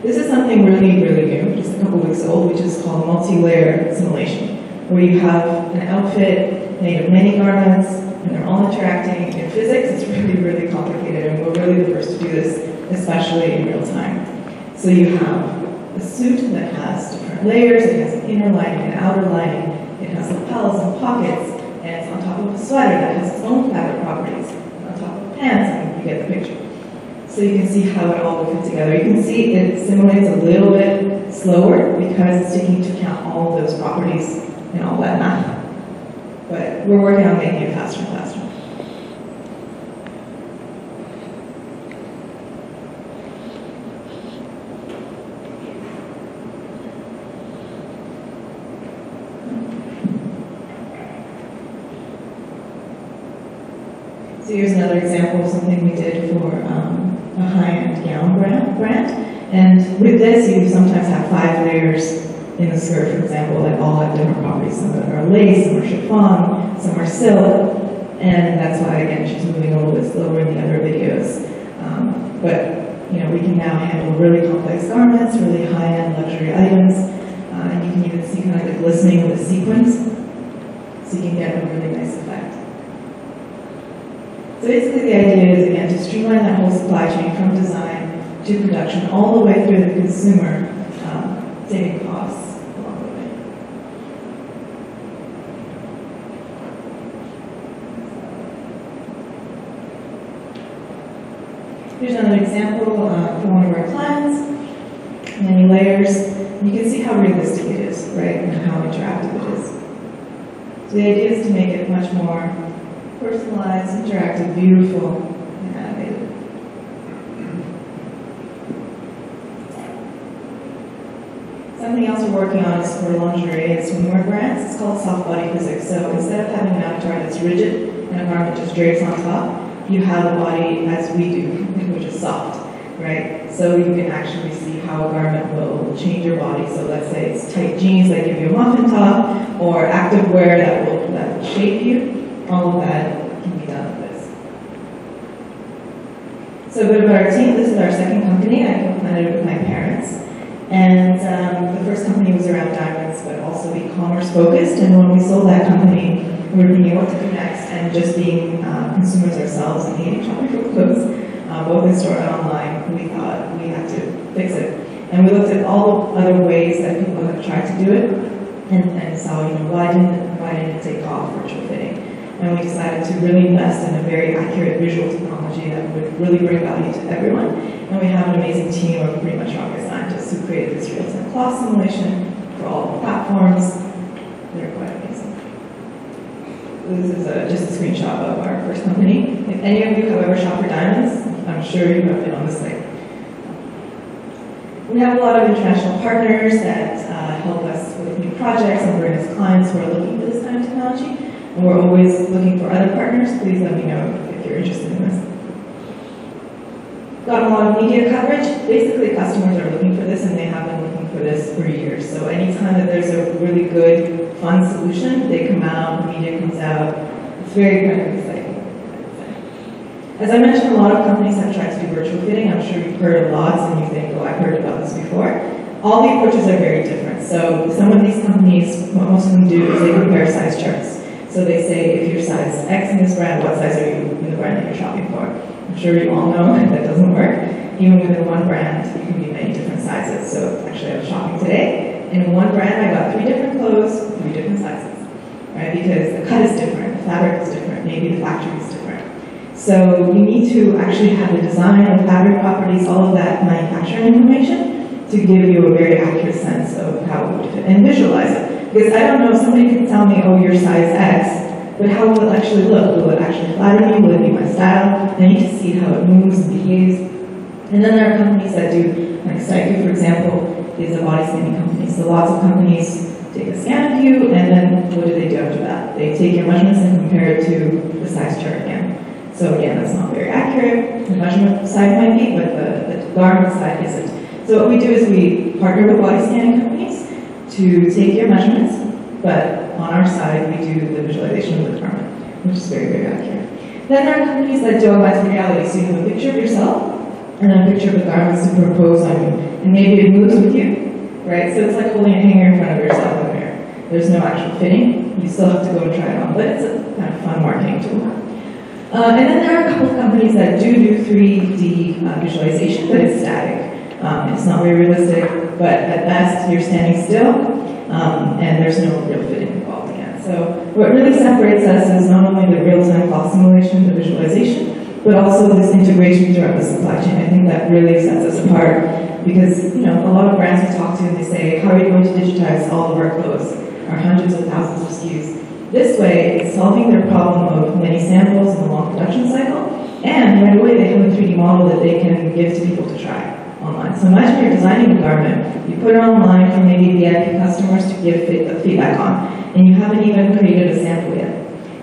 This is something really, really new, just a couple weeks old, which is called multi-layer simulation, where you have an outfit made of many garments, and they're all interacting. In physics, it's really, really complicated, and we're really the first to do this, especially in real time. So you have a suit that has different layers, it has an inner lining and an outer lining, it has lapels and pockets, and it's on top of a sweater that has its own fabric properties, and on top of pants, and you get the picture. So you can see how it all will fit together. You can see it simulates a little bit slower because it's taking into account all of those properties and all that math. But we're working on making it faster and faster. So here's another example of something we did for a high-end gown brand. And with this, you sometimes have 5 layers in the skirt, for example, that all have different properties. Some are lace, some are chiffon, some are silk. And that's why, again, she's moving a little bit slower in the other videos. But you know, we can now handle really complex garments, really high-end luxury items. And you can even see kind of the glistening of the sequins. So you can get a really nice effect. So basically the idea is, again, to streamline that whole supply chain from design to production, all the way through the consumer, saving costs along the way. Here's another example for one of our clients. Many layers. You can see how realistic it is, right, and how interactive it is. So the idea is to make it much more personalized, interactive, beautiful, and animated. Something else we're working on is for lingerie and swimwear brands. It's called soft body physics. So instead of having an avatar that's rigid and a garment just drapes on top, you have a body as we do, which is soft, right? So you can actually see how a garment will change your body. So let's say it's tight jeans that give you a muffin top, or active wear that will shape you. All of that can be done with this. So a bit about our team. This is our second company. I co-founded it with my parents. And the first company was around diamonds, but also e-commerce focused. And when we sold that company, we were thinking what to do next, and just being consumers ourselves and hating shopping for clothes, both in store and online, we thought we had to fix it. And we looked at all the other ways that people have tried to do it, and saw, you know, why didn't it take off, virtual fitting? and we decided to really invest in a very accurate visual technology that would really bring value to everyone. And we have an amazing team of pretty much rocket scientists who created this real-time cloth simulation for all the platforms. They're quite amazing. This is just a screenshot of our first company. If any of you have ever shopped for diamonds, I'm sure you have been on the site. We have a lot of international partners that help us with new projects and bring us clients who are looking for this kind of technology. And we're always looking for other partners. Please let me know if you're interested in this. Got a lot of media coverage. Basically, customers are looking for this, and they have been looking for this for years. So anytime that there's a really good, fun solution, they come out, the media comes out. It's very kind of exciting. As I mentioned, a lot of companies have tried to do virtual fitting. I'm sure you've heard lots, and you think, oh, I've heard about this before. All the approaches are very different. So some of these companies, what most of them do is they compare size charts. So they say, if you're size X in this brand, what size are you in the brand that you're shopping for? I'm sure you all know that doesn't work. Even within one brand, you can be many different sizes. So actually, I was shopping today. In one brand, I got 3 different clothes, 3 different sizes, right? Because the cut is different, the fabric is different, maybe the factory is different. So you need to actually have the design, the fabric properties, all of that manufacturing information to give you a very accurate sense of how it would fit and visualize it. Because I don't know, somebody can tell me, oh, you're size X, but how will it actually look? Will it actually flatter me? Will it be my style? I need to see how it moves and behaves. And then there are companies that do, like Steiku, for example, is a body scanning company. So lots of companies take a scan of you, and then what do they do after that? They take your measurements and compare it to the size chart again. So again, that's not very accurate. The measurement side might be, but the garment side isn't. So what we do is we partner with body scanning companies to take your measurements, but on our side, we do the visualization of the garment, which is very, very accurate. Then there are companies that do augmented reality. So you have a picture of yourself, and then a picture of the garment superimposed on you, and maybe it moves with you, right? So it's like holding a hanger in front of yourself in the mirror. There's no actual fitting. You still have to go and try it on, but it's a kind of fun marketing tool. And then there are a couple of companies that do 3D visualization, but it's static. It's not very realistic, but at best, you're standing still, and there's no real fitting involved again. So what really separates us is not only the real-time cloth simulation, the visualization, but also this integration throughout the supply chain. I think that really sets us apart because, you know, a lot of brands we talk to, and they say, how are you going to digitize all the workflows, or hundreds of thousands of SKUs? This way, it's solving their problem of many samples and a long production cycle, and right away they have a 3D model that they can give to people to try online. So imagine you're designing a garment, you put it online for maybe VIP customers to give feedback on, and you haven't even created a sample yet.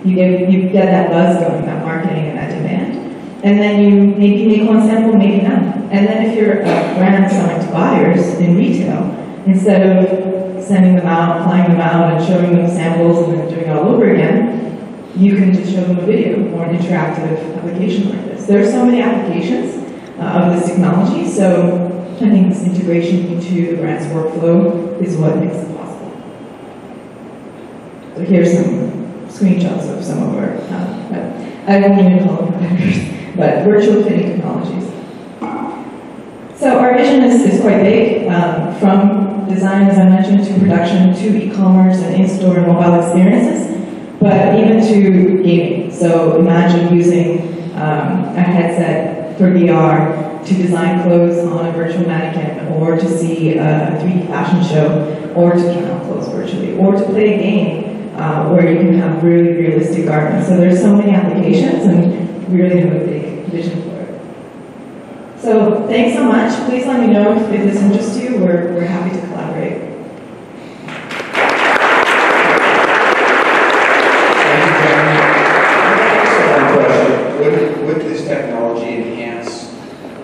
You get that buzz going, that marketing and that demand, and then you maybe make one sample, maybe none. And then if you're a brand selling to buyers in retail, instead of sending them out, flying them out, and showing them samples and then doing it all over again, you can just show them a video or an interactive application like this. There are so many applications of this technology, so I think this integration into the brand's workflow is what makes it possible. So here's some screenshots of some of our, I don't even call them competitors, but virtual fitting technologies. So our vision is quite big, from design, as I mentioned, to production, to e-commerce and in-store and mobile experiences, but even to gaming. So imagine using a headset for VR to design clothes on a virtual mannequin, or to see a 3D fashion show, or to try on clothes virtually, or to play a game where you can have really realistic garments. So there's so many applications, and we really have a big vision for it. So thanks so much. Please let me know if this interests you. We're happy to collaborate. Would this technology enhance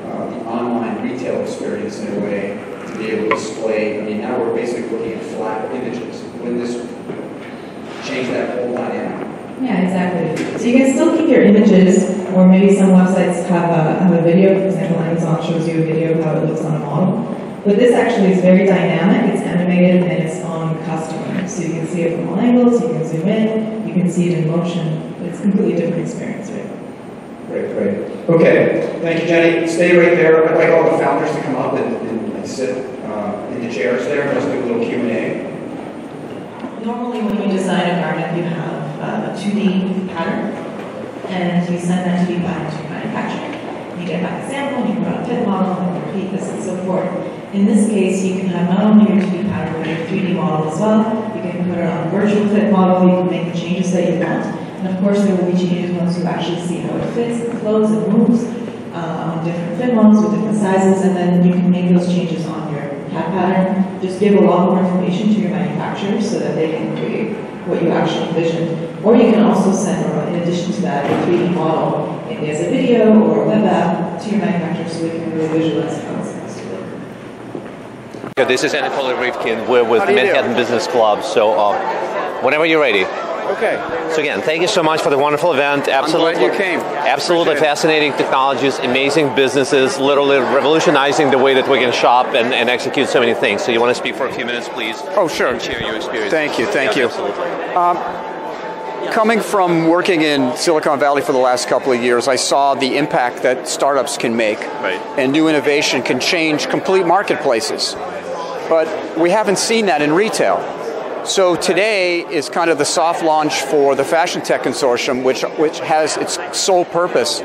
the online retail experience in a way to be able to display? I mean, now we're basically looking at flat images. Would this change that whole dynamic? Yeah, exactly. So you can still keep your images, or maybe some websites have a video. For example, Amazon shows you a video of how it looks on a model. But this actually is very dynamic, it's animated, and it's on customer. So you can see it from all angles, you can zoom in, you can see it in motion. It's a completely different experience, right? Great. Okay, thank you, Jenny. Stay right there. I'd like all the founders to come up and sit in the chairs there. Let's do a little Q&A. Normally when you design a garment, you have a 2D pattern, and you send that 2D pattern to your manufacturer. You get back a sample, you put on a fit model, and repeat this and so forth. In this case, you can have not only your 2D pattern, but your 3D model as well. You can put it on a virtual fit model, you can make the changes that you want. And of course, there will be changes once you actually see how it fits, it flows, it moves on different fit models with different sizes, and then you can make those changes on your CAD pattern. Just give a lot more information to your manufacturer so that they can create what you actually envisioned. Or you can also send, or in addition to that, a 3D model, maybe as a video or a web app, to your manufacturer so they can really visualize how it's supposed to look. This is Anatoly Rivkin. We're with Manhattan Business Club, so whenever you're ready. Okay. So again, thank you so much for the wonderful event. Absolutely, I'm glad you came. Absolutely fascinating technologies, amazing businesses, literally revolutionizing the way that we can shop and execute so many things. So you want to speak for a few minutes, please? Oh, sure. And share your experience. Thank you. Absolutely. Coming from working in Silicon Valley for the last couple of years, I saw the impact that startups can make, and new innovation can change complete marketplaces. But we haven't seen that in retail. So today is kind of the soft launch for the Fashion Tech Consortium, which has its sole purpose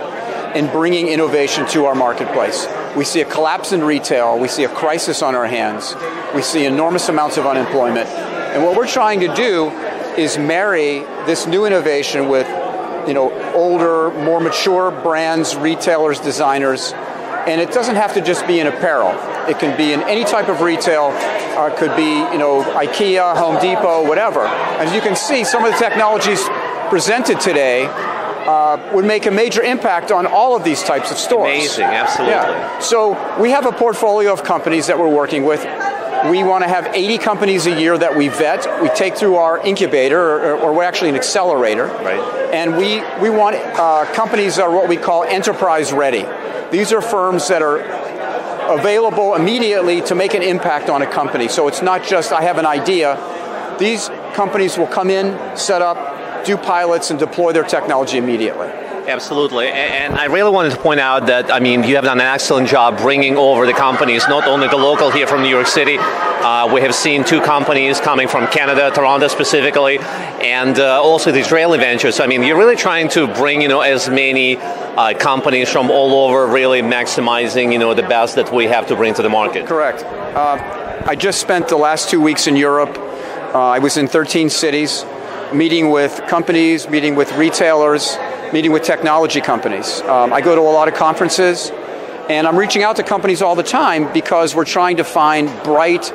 in bringing innovation to our marketplace. We see a collapse in retail, we see a crisis on our hands, we see enormous amounts of unemployment, and what we're trying to do is marry this new innovation with, older, more mature brands, retailers, designers, and it doesn't have to just be in apparel. It can be in any type of retail. It could be, IKEA, Home Depot, whatever. As you can see, some of the technologies presented today would make a major impact on all of these types of stores. Amazing, absolutely. Yeah. So we have a portfolio of companies that we're working with. We want to have 80 companies a year that we vet. We take through our incubator, or we're actually an accelerator. Right. And we want companies that are what we call enterprise ready. These are firms that are available immediately to make an impact on a company. So it's not just, I have an idea. These companies will come in, set up, do pilots, and deploy their technology immediately. Absolutely, and I really wanted to point out that, you have done an excellent job bringing over the companies, not only the local here from New York City. We have seen 2 companies coming from Canada, Toronto specifically, and also the Israeli ventures. You're really trying to bring, as many companies from all over, really maximizing, the best that we have to bring to the market. Correct. I just spent the last 2 weeks in Europe. I was in 13 cities, meeting with companies, meeting with retailers, meeting with technology companies. I go to a lot of conferences, and I'm reaching out to companies all the time because we're trying to find bright,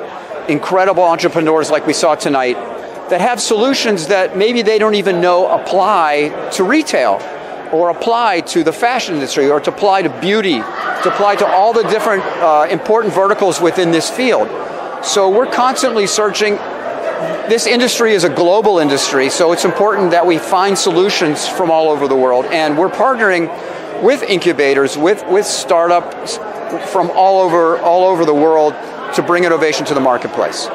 incredible entrepreneurs like we saw tonight that have solutions that maybe they don't even know apply to retail, or apply to the fashion industry, or to apply to beauty, to apply to all the different important verticals within this field. So we're constantly searching. This industry is a global industry, so it's important that we find solutions from all over the world. And we're partnering with incubators, with startups from all over the world to bring innovation to the marketplace.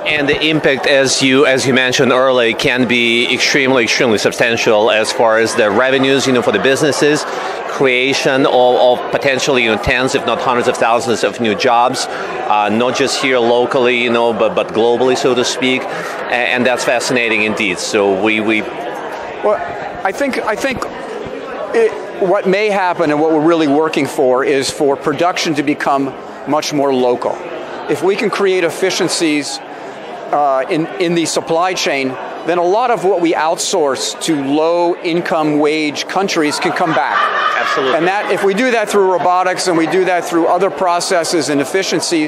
And the impact, as you mentioned earlier, can be extremely substantial as far as the revenues, for the businesses, creation of potentially, tens, if not hundreds of thousands of new jobs, not just here locally, but globally, so to speak. And that's fascinating indeed. So Well, I think what may happen, and what we're really working for, is for production to become much more local. If we can create efficiencies in the supply chain, then a lot of what we outsource to low-income wage countries can come back. Absolutely. And that, if we do that through robotics, and we do that through other processes and efficiency,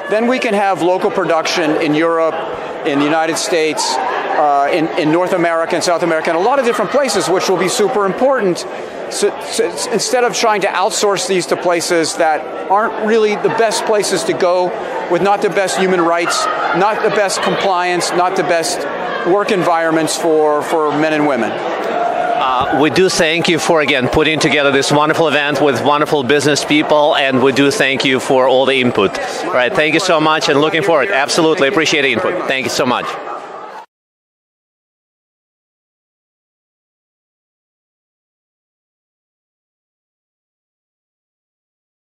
then we can have local production in Europe, in the United States, in North America and South America, and a lot of different places, which will be super important. So instead of trying to outsource these to places that aren't really the best places to go, with not the best human rights, not the best compliance, not the best work environments for men and women. We do thank you for, again, putting together this wonderful event with wonderful business people, and we do thank you for all the input. All right, thank you so much, and looking forward. Absolutely appreciate the input. Thank you so much.